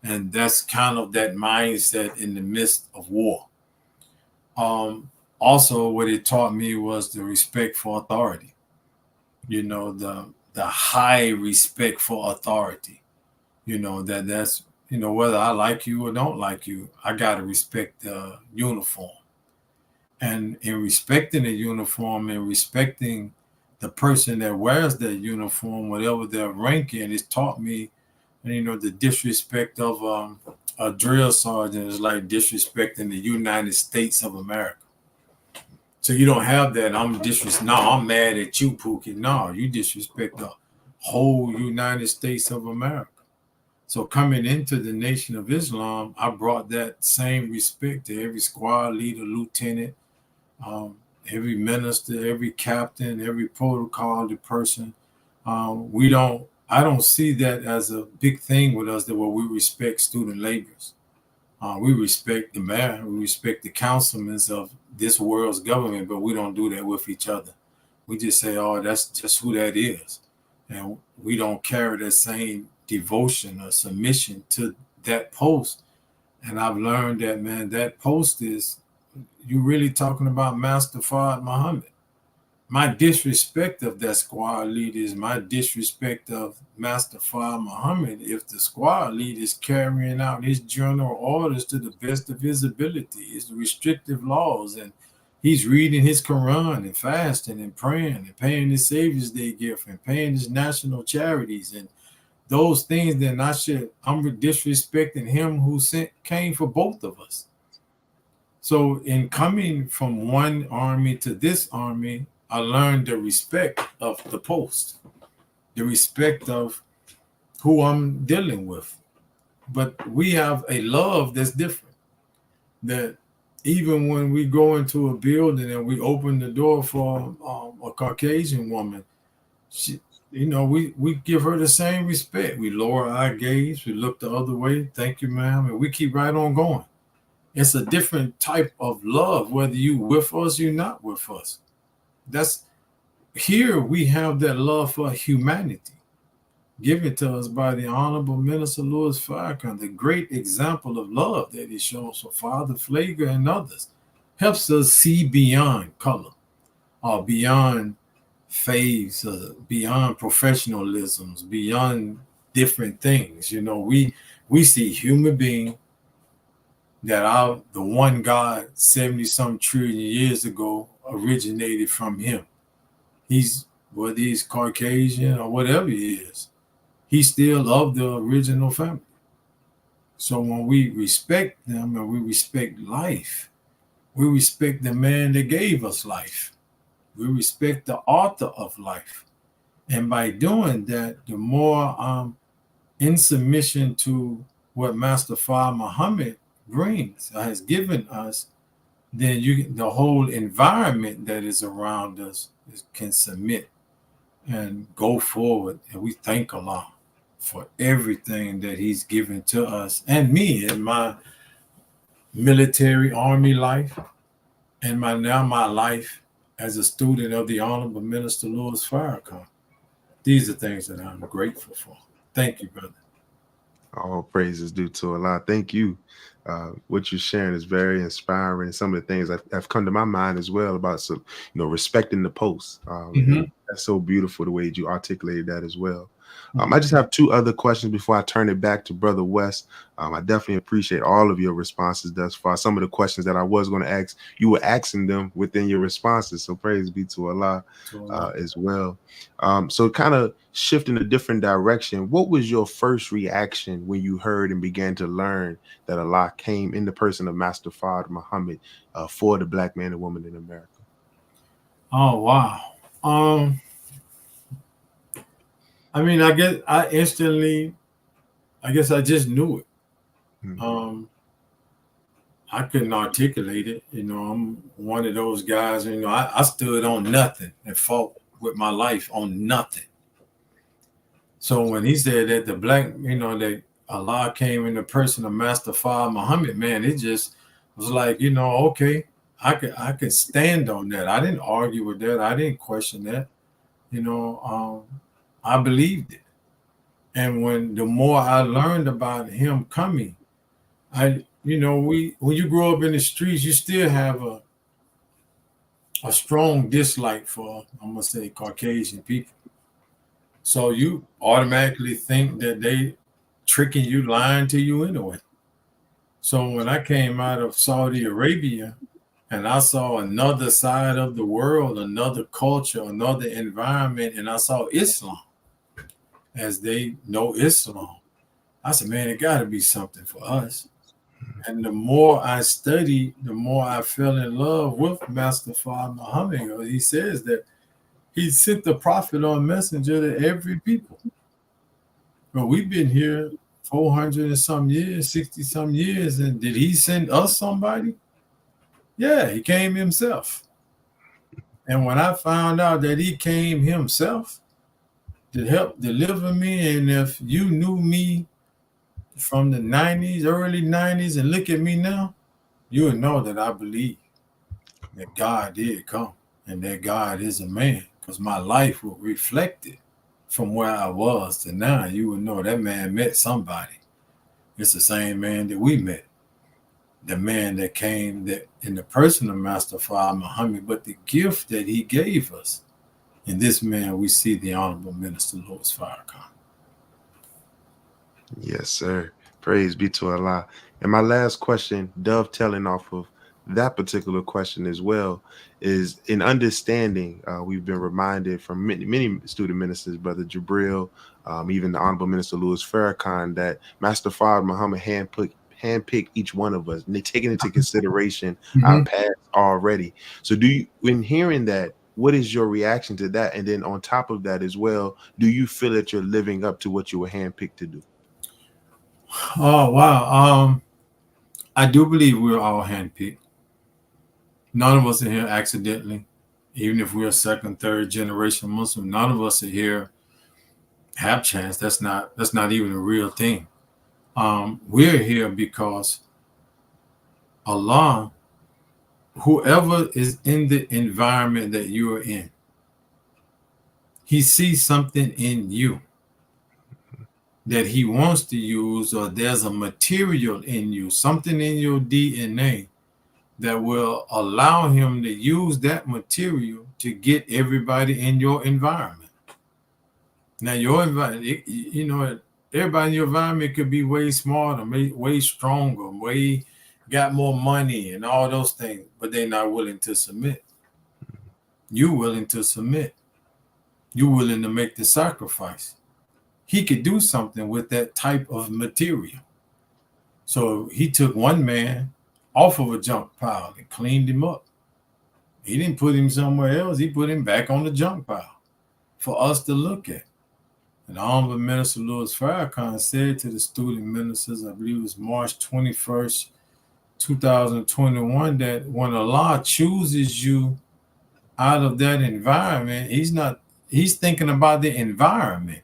I: And that's kind of that mindset in the midst of war. Also, what it taught me was the respect for authority. You know, the high respect for authority. You know, that's, you know, whether I like you or don't like you, I got to respect the uniform. And in respecting the uniform and respecting the person that wears that uniform, whatever their rank in, it's taught me, you know, the disrespect of a drill sergeant is like disrespecting the United States of America. So you don't have that. I'm mad at you, Pookie. No, you disrespect the whole United States of America. So coming into the Nation of Islam, I brought that same respect to every squad leader, lieutenant, every minister, every captain, every protocol person. I don't see that as a big thing with us, that where we respect student laborers. We respect the mayor, we respect the councilmen of this world's government, but we don't do that with each other. We just say, oh, that's just who that is. And we don't carry that same devotion or submission to that post. And I've learned that, man, that post is, you're really talking about Master Fard Muhammad. my disrespect of that squad leader is my disrespect of Master Fard Muhammad if the squad leader is carrying out his general orders to the best of his ability. It's the restrictive laws, and he's reading his Quran and fasting and praying and paying his Savior's Day gift and paying his national charities and those things. Then I'm disrespecting him who came for both of us. So in coming from one army to this army, I learned the respect of the post, the respect of who I'm dealing with. But we have a love that's different. That even when we go into a building and we open the door for a Caucasian woman, we give her the same respect. We lower our gaze, we look the other way. Thank you, ma'am, and we keep right on going. It's a different type of love, whether you with us or you're not with us. That's here we have that love for humanity given to us by the Honorable Minister Louis Farrakhan, the great example of love that he shows for Father Flager and others. Helps us see beyond color or beyond faiths, beyond professionalisms, beyond different things. We see human being that the one God 70-some trillion years ago originated from him. Whether he's Caucasian or whatever he is, he's still of the original family. So when we respect them and we respect life, we respect the man that gave us life. We respect the author of life. And by doing that, the more in submission to what Master Fard Muhammad has given us, then the whole environment that is around us can submit and go forward. And we thank Allah for everything that he's given to us and me in my military army life and my life as a student of the Honorable Minister Louis Farrakhan. These are things that I'm grateful for. Thank you, brother.
J: All praises due to Allah. Thank you. What you're sharing is very inspiring. Some of the things that have come to my mind as well about respecting the post. That's so beautiful the way you articulated that as well. I just have two other questions before I turn it back to Brother West. I definitely appreciate all of your responses thus far. Some of the questions that I was going to ask, you were asking them within your responses. So praise be to Allah as well. So kind of shifting a different direction, what was your first reaction when you heard and began to learn that Allah came in the person of Master Fard Muhammad for the black man and woman in America?
I: Oh, wow. I guess I just knew it. I couldn't articulate it. I'm one of those guys, I stood on nothing and fought with my life on nothing. So when he said that the black, that Allah came in the person of Master Fard Muhammad, man, it just was like, okay, I could stand on that. I didn't argue with that. I didn't question that. I believed it. And the more I learned about him coming, when you grow up in the streets, you still have a strong dislike for, I'm going to say, Caucasian people. So you automatically think that they tricking you, lying to you anyway. So when I came out of Saudi Arabia and I saw another side of the world, another culture, another environment, and I saw Islam as they know Islam, I said, man, it got to be something for us. And the more I studied, the more I fell in love with Master Fard Muhammad. He says that he sent the prophet or messenger to every people. But we've been here 400 and some years, 60 some years, and did he send us somebody? Yeah, he came himself. And when I found out that he came himself to help deliver me, and if you knew me from the 90s, early 90s, and look at me now, you would know that I believe that God did come and that God is a man, because my life will reflect it from where I was to now. You would know that man met somebody. It's the same man that we met. the man that came that in the person of Master Fard Muhammad, but the gift that he gave us. In this man, we see the Honorable Minister Louis Farrakhan.
J: Yes, sir. Praise be to Allah. And my last question, dovetailing off of that particular question as well, is in understanding. We've been reminded from many student ministers, Brother Jabril, even the Honorable Minister Louis Farrakhan, that Master Fard Muhammad handpicked each one of us, and they're taking into consideration our past already. So do you, when hearing that, what is your reaction to that? And then on top of that as well, do you feel that you're living up to what you were handpicked to do?
I: Oh, wow. I do believe we're all handpicked. None of us are here accidentally. Even if we're second, third generation Muslim, none of us are here have chance. That's not even a real thing. We're here because Allah, whoever is in the environment that you are in, he sees something in you that he wants to use, or there's a material in you, something in your DNA that will allow him to use that material to get everybody in your environment. Now, your environment, you know, everybody in your environment could be way smarter, way stronger, way got more money and all those things, but they're not willing to submit. You're willing to submit. You're willing to make the sacrifice. He could do something with that type of material. So he took one man off of a junk pile and cleaned him up. He didn't put him somewhere else. He put him back on the junk pile for us to look at. And Honorable Minister Louis Farrakhan said to the student ministers, I believe it was March 21st, 2021, that when Allah chooses you out of that environment, he's thinking about the environment.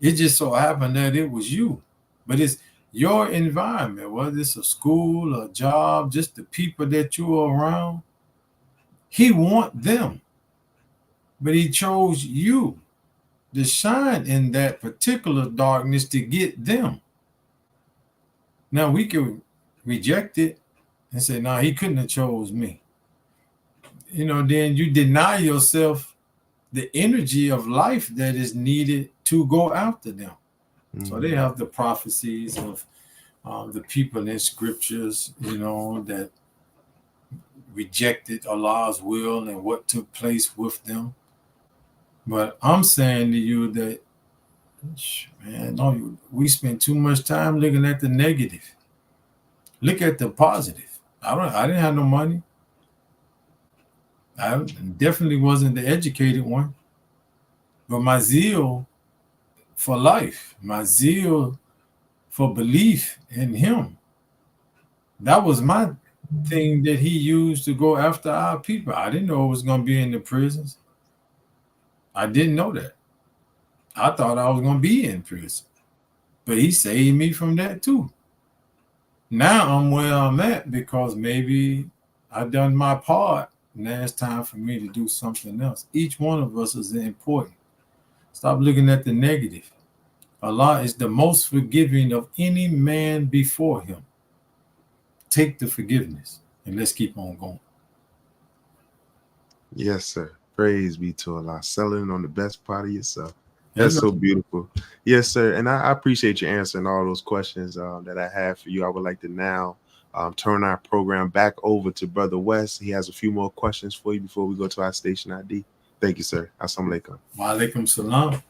I: It just so happened that it was you, but it's your environment, whether it's a school, a job, just the people that you are around. He wants them, but he chose you to shine in that particular darkness to get them. Now we can reject it and say, no, he couldn't have chose me. You know, then you deny yourself the energy of life that is needed to go after them. So they have the prophecies of the people in scriptures, you know, that rejected Allah's will and what took place with them. But I'm saying to you that, man, no, we spend too much time looking at the negative. Look at the positive. I didn't have no money. I definitely wasn't the educated one. But my zeal for life, my zeal for belief in him, that was my thing that he used to go after our people. I didn't know it was going to be in the prisons. I didn't know that. I thought I was going to be in prison. But he saved me from that too. Now I'm where I'm at because maybe I've done my part. Now it's time for me to do something else. Each one of us is important. Stop looking at the negative. Allah is the most forgiving of any man before him. Take the forgiveness and let's keep on going.
J: Yes, sir. Praise be to Allah. Selling on the best part of yourself. That's so beautiful. Yes, sir. And I appreciate you answering all those questions that I have for you. I would like to now turn our program back over to Brother West. He has a few more questions for you before we go to our station ID. Thank you, sir. Assalamu alaikum.
I: Wa alaikum salam.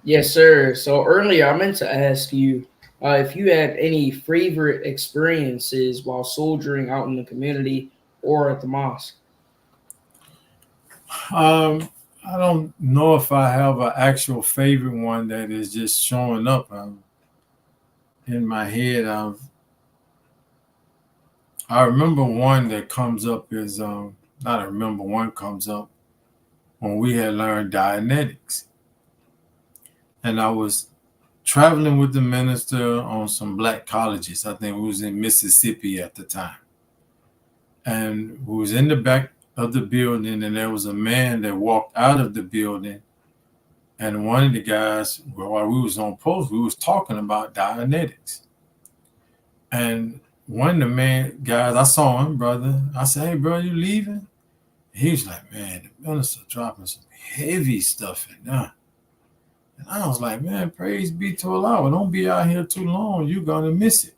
G: Yes, sir. So earlier I meant to ask you if you had any favorite experiences while soldiering out in the community or at the mosque.
I: I don't know if I have an actual favorite one that is just showing up in my head. I remember one that comes up is one comes up when we had learned Dianetics. And I was traveling with the minister on some black colleges. I think we was in Mississippi at the time. And we was in the back of the building, and there was a man that walked out of the building. And one of the guys, while we was on post, we was talking about Dianetics. And one of the man guys, I saw him, brother. I said, "Hey, bro, you leaving?" He was like, "Man, the minister dropping some heavy stuff in there." And I was like, "Man, praise be to Allah. Don't be out here too long. You're gonna miss it."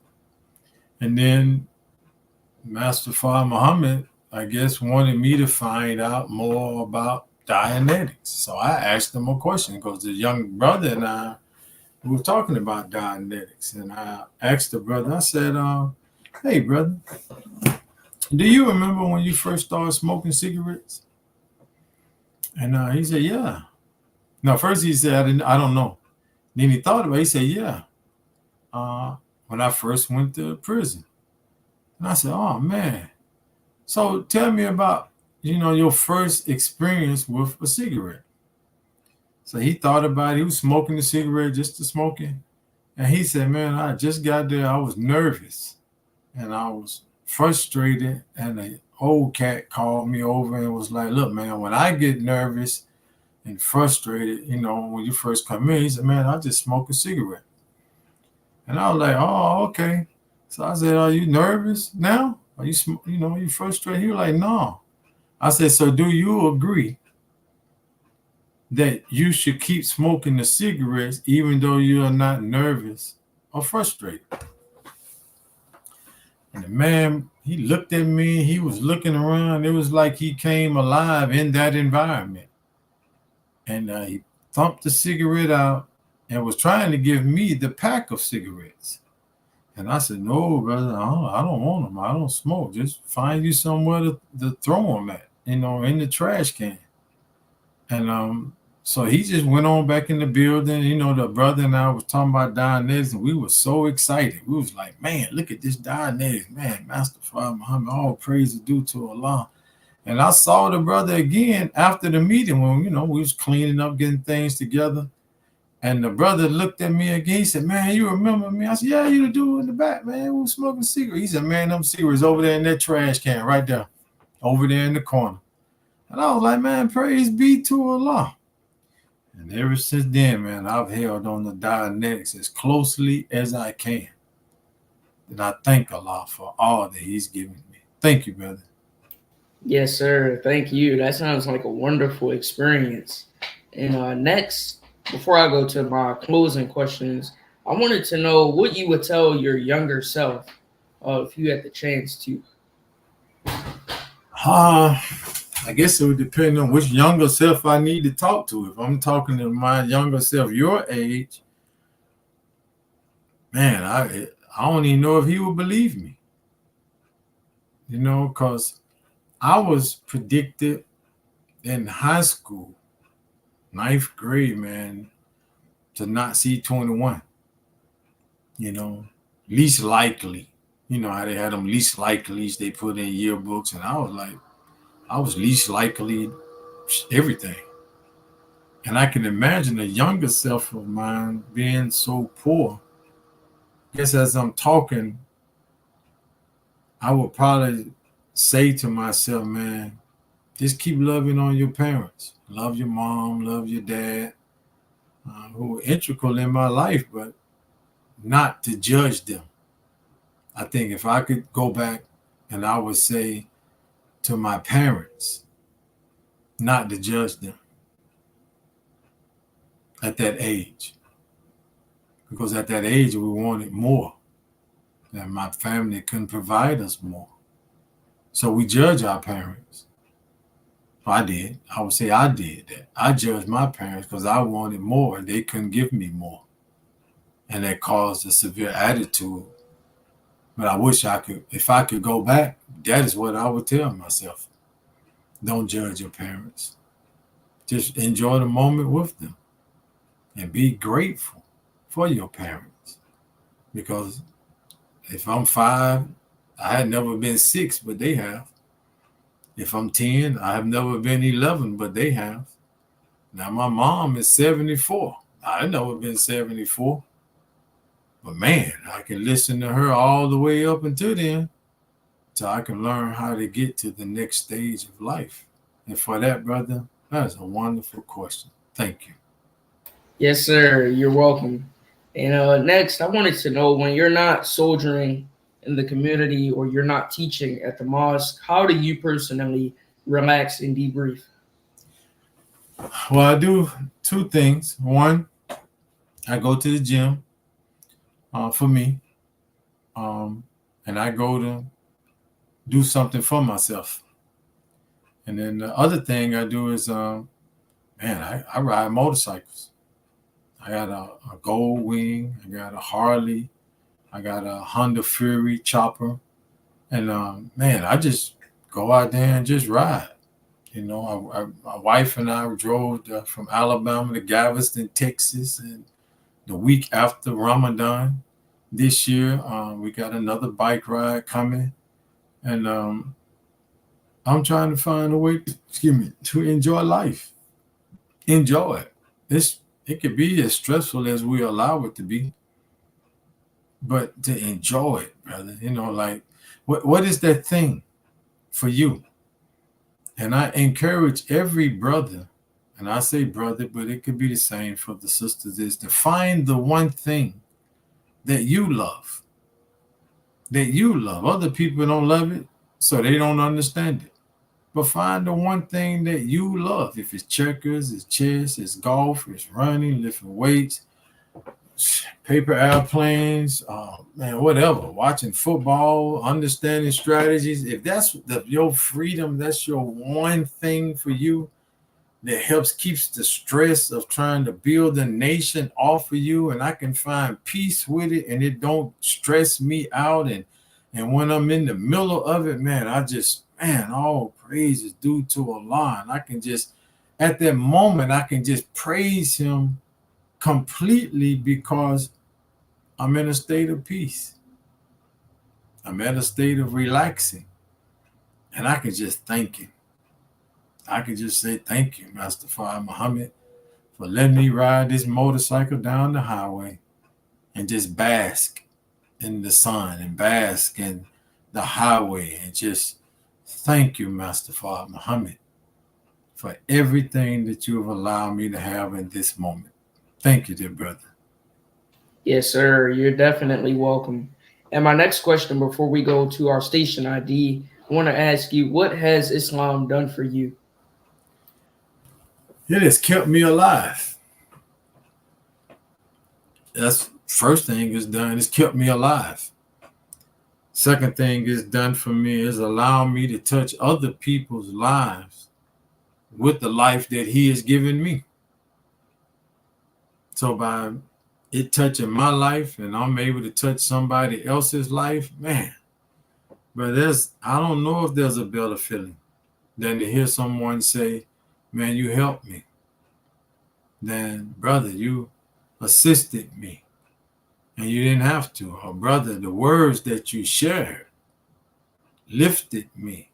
I: And then Master Father Muhammad, I guess, wanted me to find out more about Dianetics. So I asked him a question because the young brother and I we were talking about Dianetics. And I asked the brother, I said, "Hey, brother, do you remember when you first started smoking cigarettes?" And he said, "Yeah." No, first he said, I don't know. Then he thought about it. He said, "Yeah, when I first went to prison." And I said, "Oh, man. So tell me about, your first experience with a cigarette." So he thought about it. He was smoking the cigarette just to smoke it. And he said, "Man, I just got there. I was nervous and I was frustrated. And the old cat called me over and was like, 'Look, man, when I get nervous and frustrated, when you first come in,' he said, 'Man, I just smoke a cigarette.'" And I was like, "Oh, okay." So I said, "Are you nervous now? Are you, are you frustrated?" He was like, "No." I said, "So do you agree that you should keep smoking the cigarettes even though you are not nervous or frustrated?" And the man, he looked at me, he was looking around. It was like he came alive in that environment. And he thumped the cigarette out and was trying to give me the pack of cigarettes. And I said, "No, brother, I don't want them. I don't smoke. Just find you somewhere to throw them at, in the trash can." And so he just went on back in the building. The brother and I was talking about Dianetics, and we were so excited. We was like, "Man, look at this Dianetics, man, Master Father Muhammad, all praise is due to Allah." And I saw the brother again after the meeting when, we was cleaning up, getting things together. And the brother looked at me again. He said, "Man, you remember me?" I said, "Yeah, you the dude in the back, man. We was smoking cigarettes." He said, "Man, them cigarettes over there in that trash can right there, over there in the corner." And I was like, "Man, praise be to Allah." And ever since then, man, I've held on to Dianetics as closely as I can. And I thank Allah for all that He's given me. Thank you, brother.
G: Yes, sir. Thank you. That sounds like a wonderful experience. And next, before I go to my closing questions, I wanted to know what you would tell your younger self if you had the chance to.
I: I guess it would depend on which younger self I need to talk to. If I'm talking to my younger self, your age, man, I don't even know if he would believe me. Because I was predicted in high school, 9th grade, man, to not see 21. Least likely. How they had them least likelies they put in yearbooks, and I was least likely everything. And I can imagine a younger self of mine being so poor. I guess as I'm talking, I would probably say to myself, "Man, just keep loving on your parents. Love your mom, love your dad, who were integral in my life, but not to judge them." I think if I could go back, and I would say to my parents, not to judge them at that age. Because at that age, we wanted more. And my family couldn't provide us more. So we judge our parents. I did. I would say I did that. I judged my parents because I wanted more and they couldn't give me more. And that caused a severe attitude. But I wish if I could go back, that is what I would tell myself. Don't judge your parents. Just enjoy the moment with them and be grateful for your parents. Because if I'm 5, I had never been 6, but they have. If I'm 10, I have never been 11, but they have. Now my mom is 74. I've never been 74. But man, I can listen to her all the way up until then, so I can learn how to get to the next stage of life. And for that, brother, that is a wonderful question. Thank you.
G: Yes, sir. You're welcome. And next, I wanted to know, when you're not soldiering in the community or you're not teaching at the mosque, how do you personally relax and debrief?
I: Well, I do two things. One, I go to the gym for me, and I go to do something for myself. And then the other thing I do is, I ride motorcycles. I got a Gold Wing, I got a Harley, I got a Honda Fury chopper, and I just go out there and just ride. You know, my wife and I drove from Alabama to Galveston, Texas, and the week after Ramadan this year, we got another bike ride coming, and I'm trying to find a way, to enjoy life. Enjoy it. It could be as stressful as we allow it to be, but to enjoy it, brother. You know, like what is that thing for you? And I encourage every brother, and I say brother, but it could be the same for the sisters, is to find the one thing that you love. That you love. Other people don't love it, so they don't understand it. But find the one thing that you love. If it's checkers, it's chess, it's golf, it's running, lifting weights, paper airplanes, whatever, watching football, understanding strategies. If that's your freedom, that's your one thing for you that keeps the stress of trying to build a nation off of you, and I can find peace with it, and it don't stress me out. And when I'm in the middle of it, man, all praise is due to Allah. And I can just, at that moment, I can just praise him completely because I'm in a state of peace. I'm at a state of relaxing. And I can just thank him. I can just say thank you, Master Father Muhammad, for letting me ride this motorcycle down the highway and just bask in the sun and bask in the highway, and just thank you, Master Father Muhammad, for everything that you have allowed me to have in this moment. Thank you, dear brother.
G: Yes, sir. You're definitely welcome. And my next question before we go to our station ID, I want to ask you, what has Islam done for you?
I: It has kept me alive. That's first thing it's done. It's kept me alive. Second thing it's done for me is allow me to touch other people's lives with the life that he has given me. So by it touching my life and I'm able to touch somebody else's life, man, but I don't know if there's a better feeling than to hear someone say, man, you helped me. Then, brother, you assisted me. And you didn't have to. Or, brother, the words that you shared lifted me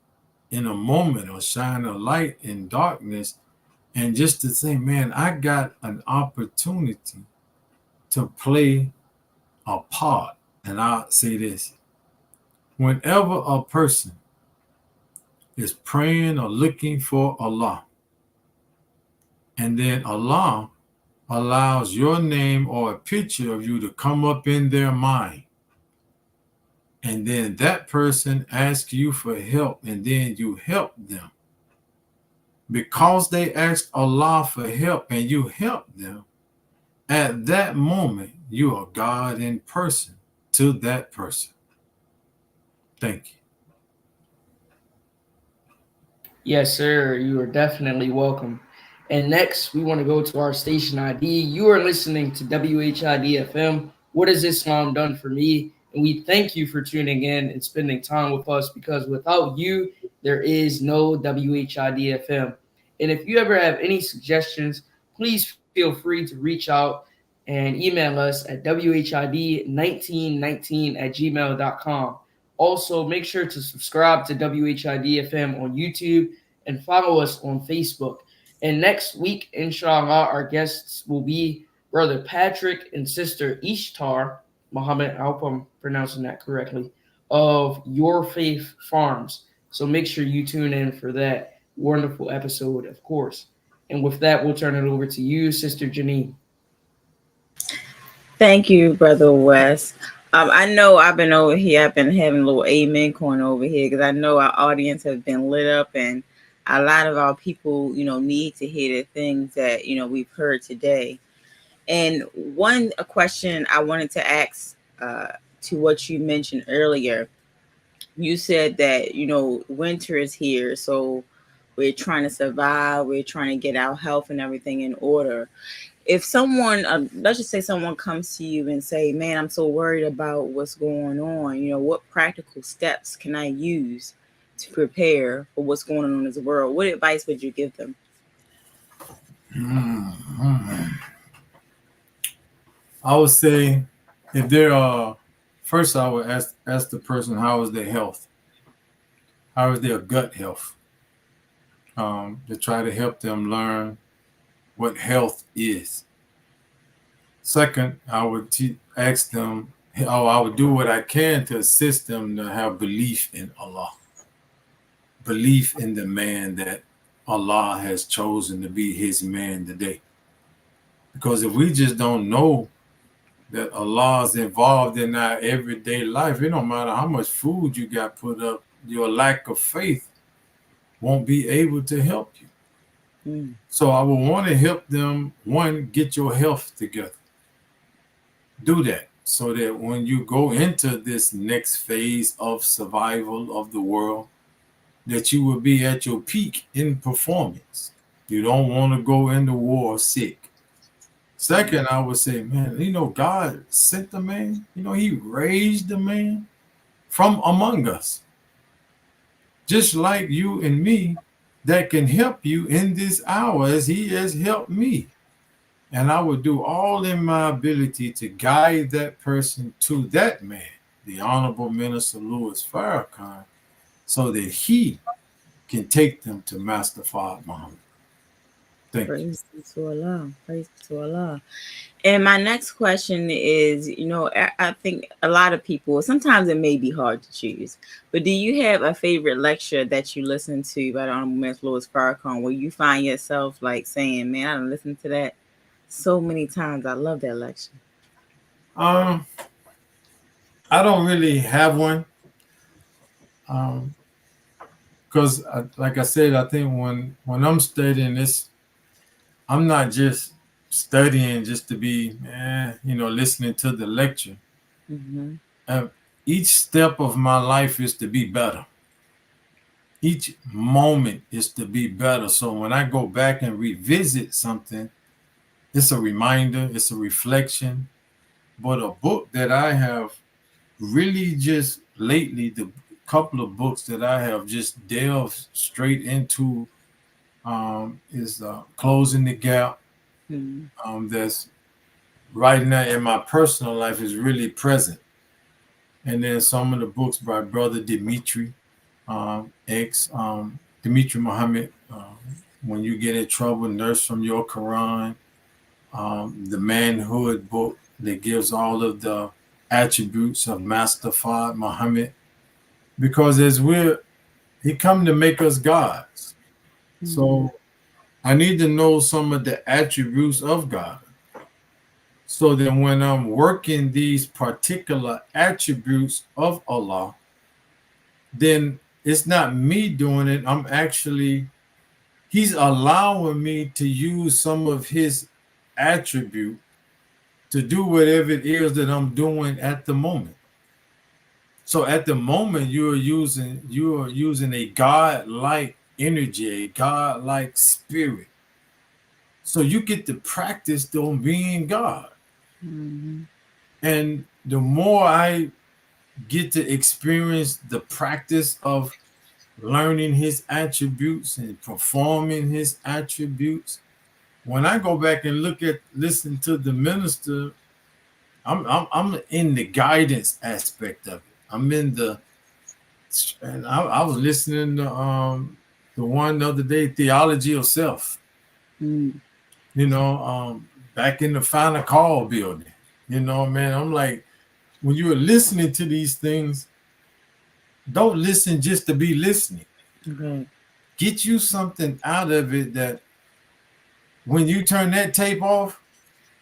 I: in a moment or shine a light in darkness. And just to say, man, I got an opportunity to play a part. And I'll say this. Whenever a person is praying or looking for Allah, and then Allah allows your name or a picture of you to come up in their mind, and then that person asks you for help, and then you help them. Because they asked Allah for help and you help them, at that moment, you are God in person to that person. Thank you.
G: Yes, sir. You are definitely welcome. And next, we want to go to our station ID. You are listening to WHID-FM. What has Islam done for me? And we thank you for tuning in and spending time with us, because without you, there is no WHID-FM. And if you ever have any suggestions, please feel free to reach out and email us at WHID1919@gmail.com. Also, make sure to subscribe to WHID-FM on YouTube and follow us on Facebook. And next week, inshallah, our guests will be Brother Patrick and Sister Ishtar Muhammad, I hope I'm pronouncing that correctly, of Your Faith Farms. So make sure you tune in for that wonderful episode, of course. And with that, we'll turn it over to you, Sister Janine.
H: Thank you, Brother Wes. I know I've been over here. I've been having a little amen corner over here because I know our audience has been lit up, and a lot of our people, need to hear the things that we've heard today. And one a question I wanted to ask to what you mentioned earlier. You said that winter is here, so we're trying to survive. We're trying to get our health and everything in order. If someone, let's just say someone comes to you and say, man, I'm so worried about what's going on, what practical steps can I use to prepare for what's going on in this world? What advice would you give them?
I: I would say if there are, first I would ask the person, how is their health? How is their gut health? To try to help them learn what health is. Second, I would ask them, I would do what I can to assist them to have belief in Allah, belief in the man that Allah has chosen to be his man today. Because if we just don't know that Allah is involved in our everyday life, it don't matter how much food you got put up, your lack of faith won't be able to help you. So I would want to help them, one, get your health together. Do that so that when you go into this next phase of survival of the world, that you will be at your peak in performance. You don't want to go into war sick. Second, I would say, man, God sent the man. He raised the man from among us. Just like you and me, that can help you in this hour as he has helped me. And I would do all in my ability to guide that person to that man, the Honorable Minister Louis Farrakhan, so that he can take them to Master Fard Muhammad. Thank you.
H: Praise to Allah. Praise to Allah. And my next question is, I think a lot of people, sometimes it may be hard to choose, but do you have a favorite lecture that you listen to by the Honorable Minister Louis Farrakhan where you find yourself like saying, man, I done listened to that so many times. I love that lecture.
I: I don't really have one. Because like I said, I think when I'm studying this, I'm not just studying just to be, listening to the lecture. Each step of my life is to be better. Each moment is to be better. So when I go back and revisit something, it's a reminder, it's a reflection. But a book that I have really just lately, the couple of books that I have just delved straight into is Closing the Gap. That's right now in my personal life is really present. And then some of the books by Brother Dimitri, Dimitri Muhammad, When You Get in Trouble, Nurse from Your Quran, the Manhood book that gives all of the attributes of Master Fard Muhammad. Because he come to make us gods. So I need to know some of the attributes of God. So that when I'm working these particular attributes of Allah, then it's not me doing it. He's allowing me to use some of his attribute to do whatever it is that I'm doing at the moment. So at the moment, you are using a God-like energy, a God-like spirit. So you get to practice on being God. And the more I get to experience the practice of learning his attributes and performing his attributes, when I go back and listen to the minister, I'm in the guidance aspect of it. I'm in and I was listening to the one the other day, Theology of Self. Back in the Final Call building. Man, I'm like, when you are listening to these things, don't listen just to be listening. Get you something out of it that when you turn that tape off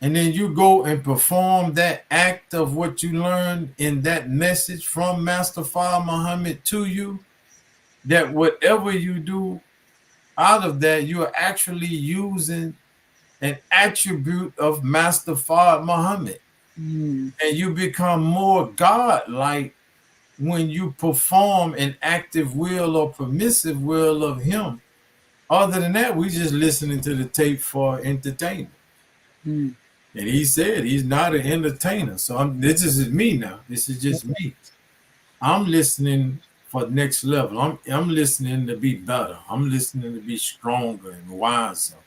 I: and then you go and perform that act of what you learned in that message from Master Fard Muhammad to you, that whatever you do out of that, you are actually using an attribute of Master Fard Muhammad. And you become more God-like when you perform an active will or permissive will of him. Other than that, we just listening to the tape for entertainment. And he said he's not an entertainer. So this is me now. This is just me. I'm listening for the next level. I'm listening to be better. I'm listening to be stronger and wiser.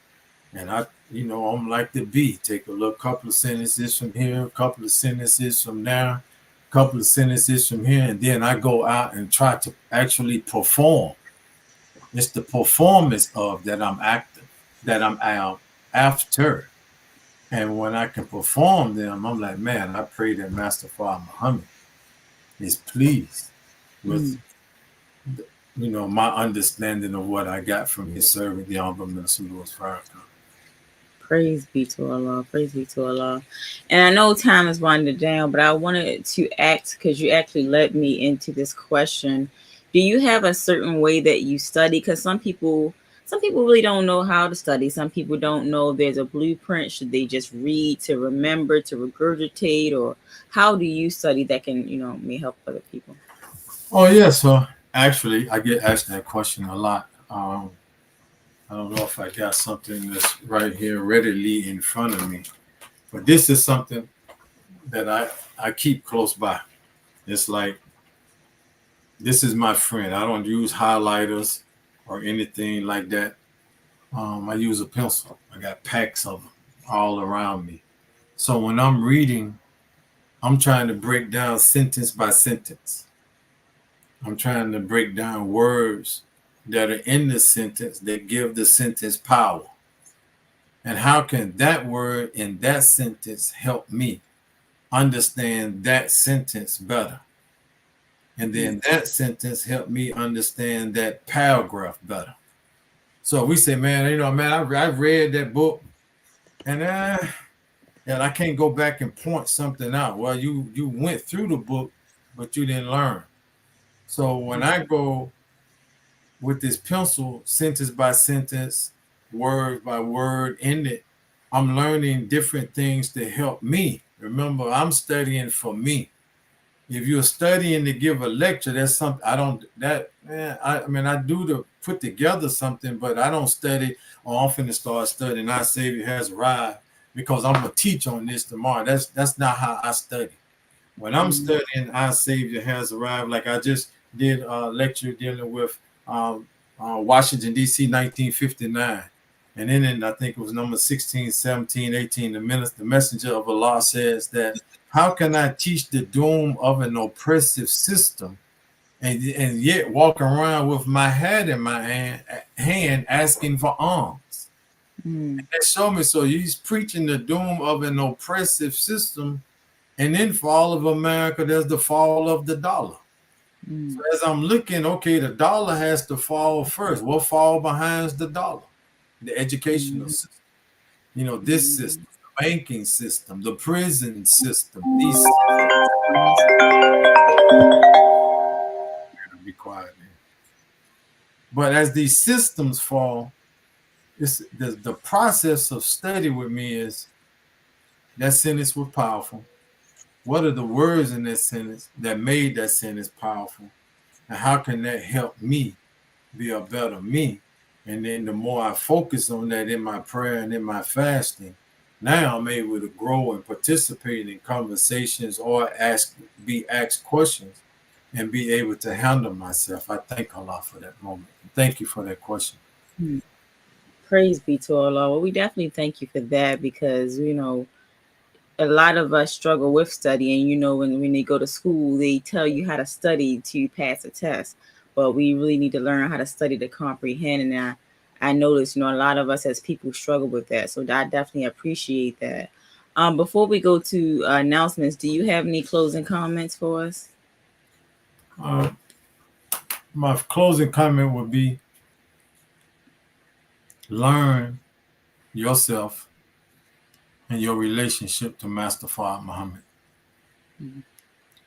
I: And I'm like the bee. Take a little couple of sentences from here, a couple of sentences from there, a couple of sentences from here, and then I go out and try to actually perform. It's the performance of that I'm active, that I'm out after. And when I can perform them, I'm like, man, I pray that Master Fard Muhammad is pleased with my understanding of what I got from his servant, the Honorable Minister Louis Farrakhan.
H: Praise be to Allah. Praise be to Allah. And I know time is winding down, but I wanted to ask, because you actually led me into this question. Do you have a certain way that you study? Because some people really don't know how to study. Some people don't know there's a blueprint. Should they just read to remember, to regurgitate? Or how do you study that can, may help other people?
I: Oh, yeah. So actually, I get asked that question a lot. I don't know if I got something that's right here readily in front of me, but this is something that I keep close by. It's like, this is my friend. I don't use highlighters or anything like that. I use a pencil. I got packs of them all around me. So when I'm reading, I'm trying to break down sentence by sentence. I'm trying to break down words that are in the sentence that give the sentence power. And how can that word in that sentence help me understand that sentence better? And then that sentence helped me understand that paragraph better. So we say, man, I've read that book and I can't go back and point something out. Well, you went through the book, but you didn't learn. So when I go with this pencil, sentence by sentence, word by word in it, I'm learning different things to help me. Remember, I'm studying for me. If you're studying to give a lecture, that's something I do to put together something, but I don't study, I'm finna start studying Our Savior Has Arrived because I'm gonna teach on this tomorrow. That's not how I study. When I'm studying Our Savior Has Arrived, like I just did a lecture dealing with Washington, D.C., 1959. And then in, I think it was number 16, 17, 18, the messenger of Allah says that, how can I teach the doom of an oppressive system and yet walk around with my hat in my hand asking for alms? And that showed me, so he's preaching the doom of an oppressive system. And then for all of America, there's the fall of the dollar. So as I'm looking, okay, the dollar has to fall first. What fall behind the dollar? The educational system. This system, the banking system, the prison system. These be quiet, man. But as these systems fall, the process of study with me is that sentence was powerful. What are the words in that sentence that made that sentence powerful? And how can that help me be a better me? And then the more I focus on that in my prayer and in my fasting, now I'm able to grow and participate in conversations or be asked questions and be able to handle myself. I thank Allah for that moment. Thank you for that question.
H: Praise be to Allah. Well, we definitely thank you for that because, a lot of us struggle with studying. When they go to school, they tell you how to study to pass a test. But we really need to learn how to study to comprehend. And I notice, a lot of us as people struggle with that. So I definitely appreciate that. Before we go to announcements, do you have any closing comments for us?
I: My closing comment would be, learn yourself and your relationship to Master Fard Muhammad.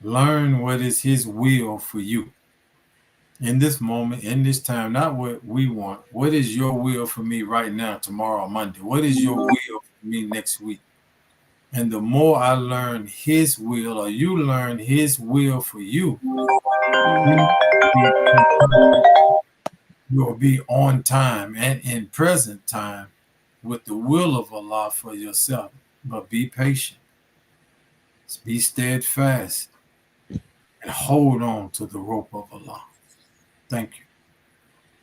I: Learn what is his will for you in this moment, in this time, not what we want. What is your will for me right now, tomorrow, Monday? What is your will for me next week? And the more I learn his will, or you learn his will for you, you'll be on time and in present time with the will of Allah for yourself. But be patient, be steadfast, and hold on to the rope of Allah. Thank you.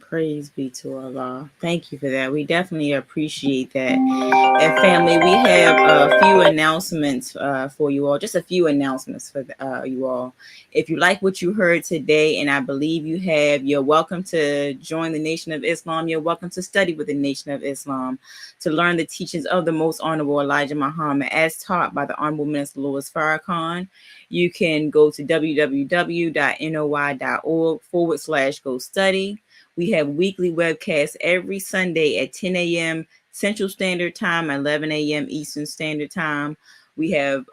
H: Praise be to Allah. Thank you for that. We definitely appreciate that. And family, we have a few announcements for you all. Just a few announcements for you all. If you like what you heard today, and I believe you have, you're welcome to join the Nation of Islam. You're welcome to study with the Nation of Islam, to learn the teachings of the Most Honorable Elijah Muhammad as taught by the Honorable Minister Louis Farrakhan. You can go to www.noi.org/go study. We have weekly webcasts every Sunday at 10 a.m. Central Standard Time, 11 a.m. Eastern Standard Time. We have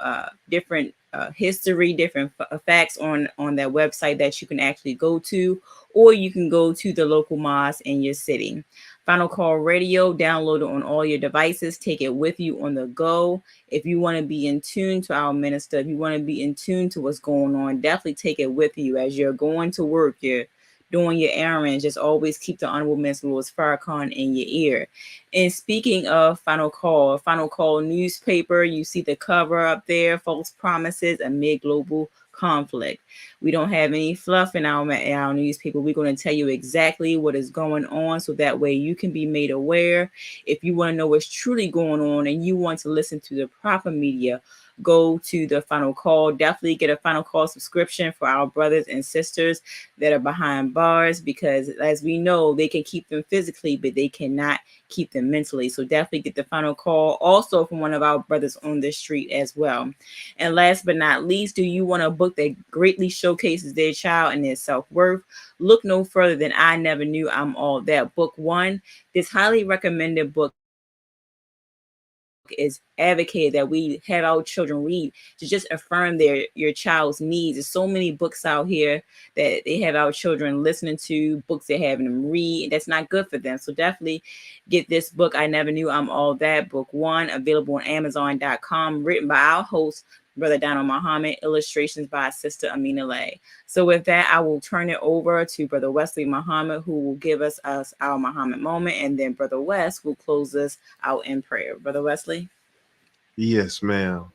H: different history, different facts on that website that you can actually go to, or you can go to the local mosque in your city. Final Call Radio, download it on all your devices. Take it with you on the go. If you want to be in tune to our minister, if you want to be in tune to what's going on, definitely take it with you as you're going to work, you're doing your errands. Just always keep the Honorable Minister Louis Farrakhan in your ear. And speaking of Final Call newspaper, you see the cover up there, false promises amid global conflict. We don't have any fluff in our newspaper. We're going to tell you exactly what is going on, so that way you can be made aware. If you want to know what's truly going on and you want to listen to the proper media, go to the Final Call. Definitely get a Final Call subscription for our brothers and sisters that are behind bars, because as we know, they can keep them physically, but they cannot keep them mentally. So definitely get the Final Call, also from one of our brothers on the street as well. And last but not least, do you want a book that greatly showcases their child and their self-worth? Look no further than I Never Knew I'm All That, Book 1. This highly recommended book is advocated that we have our children read to just affirm your child's needs. There's so many books out here that they have our children listening to, books they're having them read. That's not good for them. So definitely get this book, I Never Knew I'm All That, Book 1, available on Amazon.com, written by our host, Brother Donald Muhammad, illustrations by Sister Amina Lay. So with that, I will turn it over to Brother Wesley Muhammad, who will give us our Muhammad moment, and then Brother West will close us out in prayer. Brother Wesley?
J: Yes, ma'am.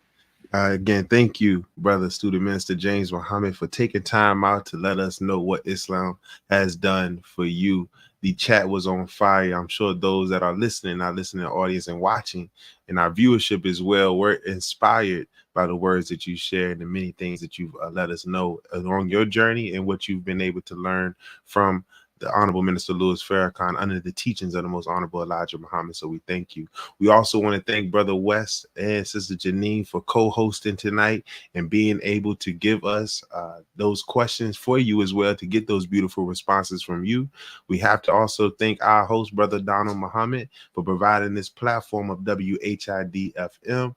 J: Again, thank you, Brother Student Minister James Muhammad, for taking time out to let us know what Islam has done for you. The chat was on fire. I'm sure those that are listening, our listening audience and watching, and our viewership as well, were inspired by the words that you shared and the many things that you've let us know along your journey and what you've been able to learn from the Honorable Minister Louis Farrakhan under the teachings of the Most Honorable Elijah Muhammad. So we thank you. We also want to thank Brother West and Sister Janine for co-hosting tonight and being able to give us those questions for you as well, to get those beautiful responses from you. We have to also thank our host, Brother Donald Muhammad, for providing this platform of WHID-FM.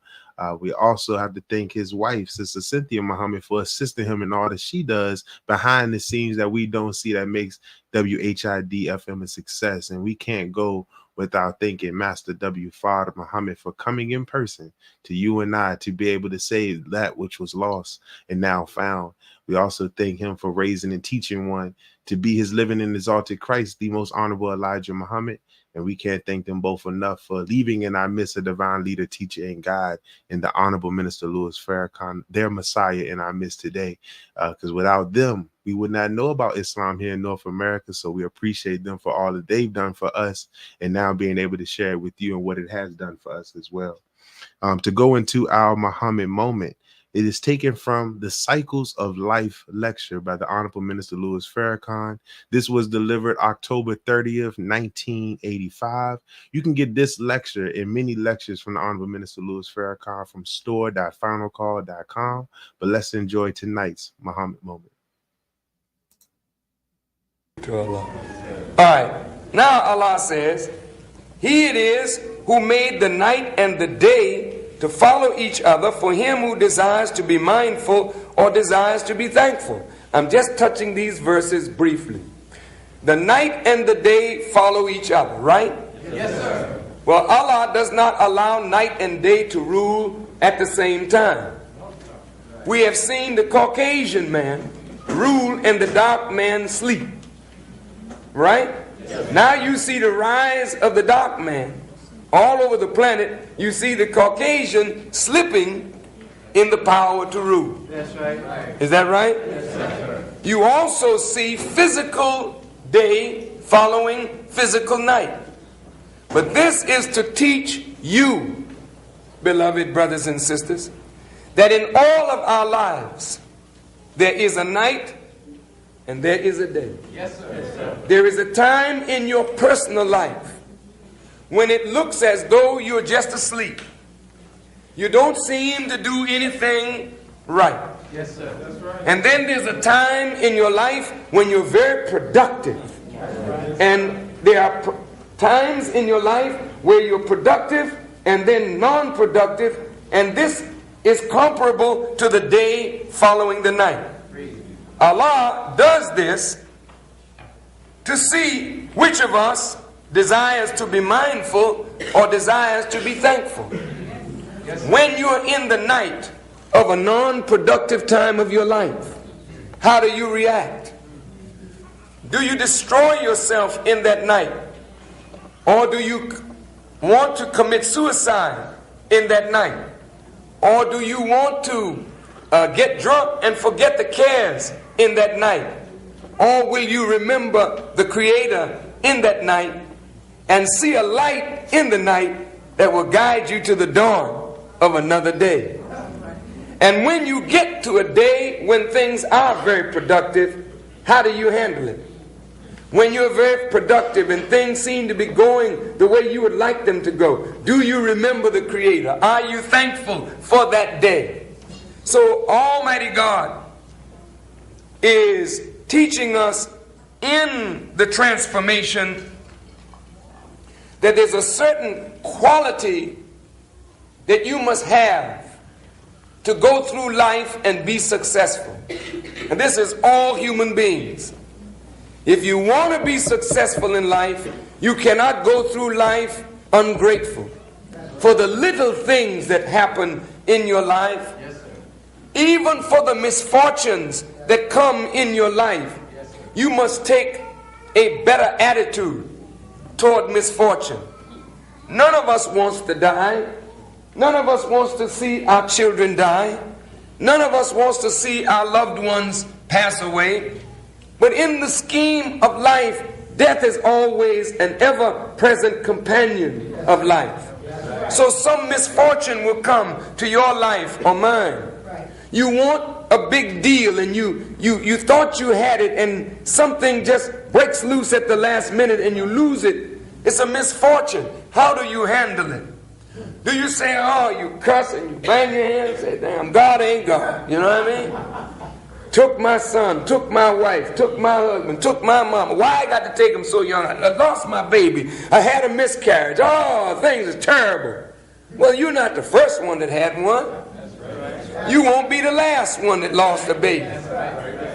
J: We also have to thank his wife, Sister Cynthia Muhammad, for assisting him in all that she does behind the scenes that we don't see, that makes WHID-FM a success. And we can't go without thanking Master W. Fard Muhammad for coming in person to you and I to be able to save that which was lost and now found. We also thank him for raising and teaching one to be his living and exalted Christ, the Most Honorable Elijah Muhammad. And we can't thank them both enough for leaving in our midst a divine leader, teacher, and guide in the Honorable Minister Louis Farrakhan, their Messiah in our midst today. Because without them, we would not know about Islam here in North America. So we appreciate them for all that they've done for us, and now being able to share it with you and what it has done for us as well. To go into our Muhammad moment, it is taken from the Cycles of Life lecture by the Honorable Minister Louis Farrakhan. This was delivered October 30th, 1985. You can get this lecture and many lectures from the Honorable Minister Louis Farrakhan from store.finalcall.com. But let's enjoy tonight's Muhammad moment.
C: To Allah. All right. Now Allah says, He it is who made the night and the day to follow each other for him who desires to be mindful or desires to be thankful. I'm just touching these verses briefly. The night and the day follow each other, right?
K: Yes, sir.
C: Well, Allah does not allow night and day to rule at the same time. We have seen the Caucasian man rule and the dark man sleep. Right? Now you see the rise of the dark man. All over the planet, you see the Caucasian slipping in the power to rule.
K: That's right.
C: Is that right?
K: Yes, sir.
C: You also see physical day following physical night. But this is to teach you, beloved brothers and sisters, that in all of our lives, there is a night and there is a day.
K: Yes, sir. Yes, sir.
C: There is a time in your personal life when it looks as though you're just asleep. You don't seem to do anything right.
K: Yes, sir. That's right.
C: And then there's a time in your life when you're very productive. And there are times in your life where you're productive and then non-productive, and this is comparable to the day following the night. Allah does this to see which of us desires to be mindful or desires to be thankful. When you're in the night of a non-productive time of your life, how do you react? Do you destroy yourself in that night? Or do you want to commit suicide in that night? Or do you want to get drunk and forget the cares in that night? Or will you remember the Creator in that night and see a light in the night that will guide you to the dawn of another day? And when you get to a day when things are very productive, how do you handle it? When you're very productive and things seem to be going the way you would like them to go, do you remember the Creator? Are you thankful for that day? So Almighty God is teaching us in the transformation that there's a certain quality that you must have to go through life and be successful. And this is all human beings. If you want to be successful in life, you cannot go through life ungrateful for the little things that happen in your life, even for the misfortunes that come in your life. You must take a better attitude toward misfortune. None of us wants to die. None of us wants to see our children die. None of us wants to see our loved ones pass away. But in the scheme of life, death is always an ever-present companion of life. So some misfortune will come to your life or mine. You want a big deal and you thought you had it and something just breaks loose at the last minute and you lose it. It's a misfortune. How do you handle it? Do you say, oh, you cuss and you bang your head and say, damn, God ain't God? You know what I mean? Took my son, took my wife, took my husband, took my mama. Why I got to take him so young? I lost my baby. I had a miscarriage. Oh, things are terrible. Well, you're not the first one that had one. You won't be the last one that lost a baby.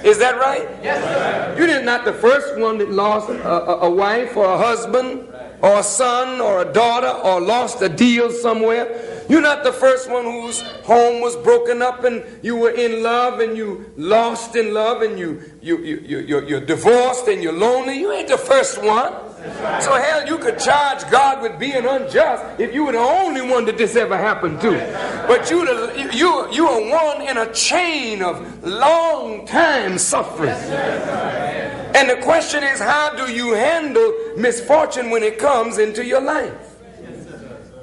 C: Is that right? Yes. You're not the first one that lost a wife or a husband or a son or a daughter or lost a deal somewhere. You're not the first one whose home was broken up and you were in love and you lost in love and you're divorced and you're lonely. You ain't the first one. So hell, you could charge God with being unjust if you were the only one that this ever happened to. But you are one in a chain of long time suffering. And the question is, how do you handle misfortune when it comes into your life?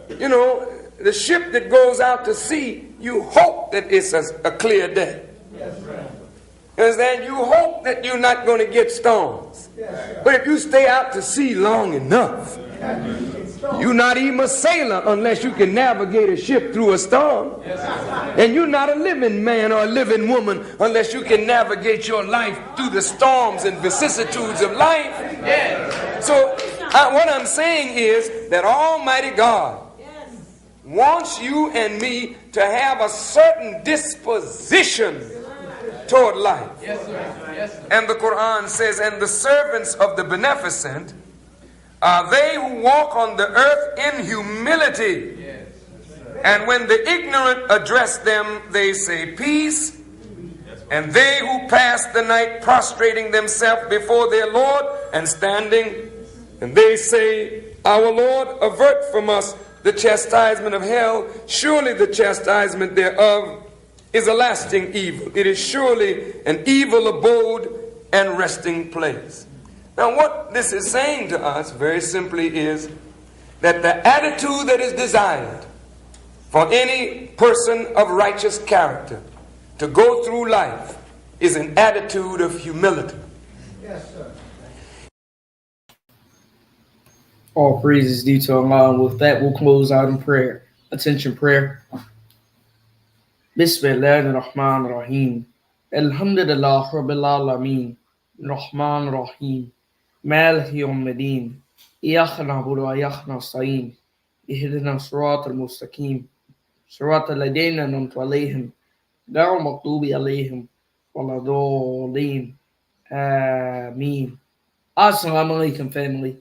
C: You know, the ship that goes out to sea, you hope that it's a clear day. Because then you hope that you're not going to get storms. But if you stay out to sea long enough, you're not even a sailor unless you can navigate a ship through a storm. And you're not a living man or a living woman unless you can navigate your life through the storms and vicissitudes of life. So what I'm saying is that Almighty God wants you and me to have a certain disposition toward life.
K: Yes, sir. Yes, sir.
C: And the Quran says, and the servants of the beneficent are they who walk on the earth in humility.
K: Yes, sir.
C: And when the ignorant address them, they say peace. And they who pass the night prostrating themselves before their Lord and standing, and they say, our Lord, avert from us the chastisement of hell. Surely the chastisement thereof is a lasting evil. It is surely an evil abode and resting place. Now what this is saying to us very simply is that the attitude that is desired for any person of righteous character to go through life is an attitude of humility.
K: Yes, sir.
G: All praises due to Allah. And with that, we'll close out in prayer. Attention, prayer. Bismillah ar-Rahman ar-Rahim. Alhamdulillah Rabbil Alameen. Rahman ar-Rahim. Maliki yawmiddin. Iyyaka na'budu wa iyyaka nasta'in. Ihdina as-sirata al-mustaqim. Sirata alladhina an'amta alayhim. غير المغضوب عليهم ولا الضالين. Ameen. Assalamu alaikum, family.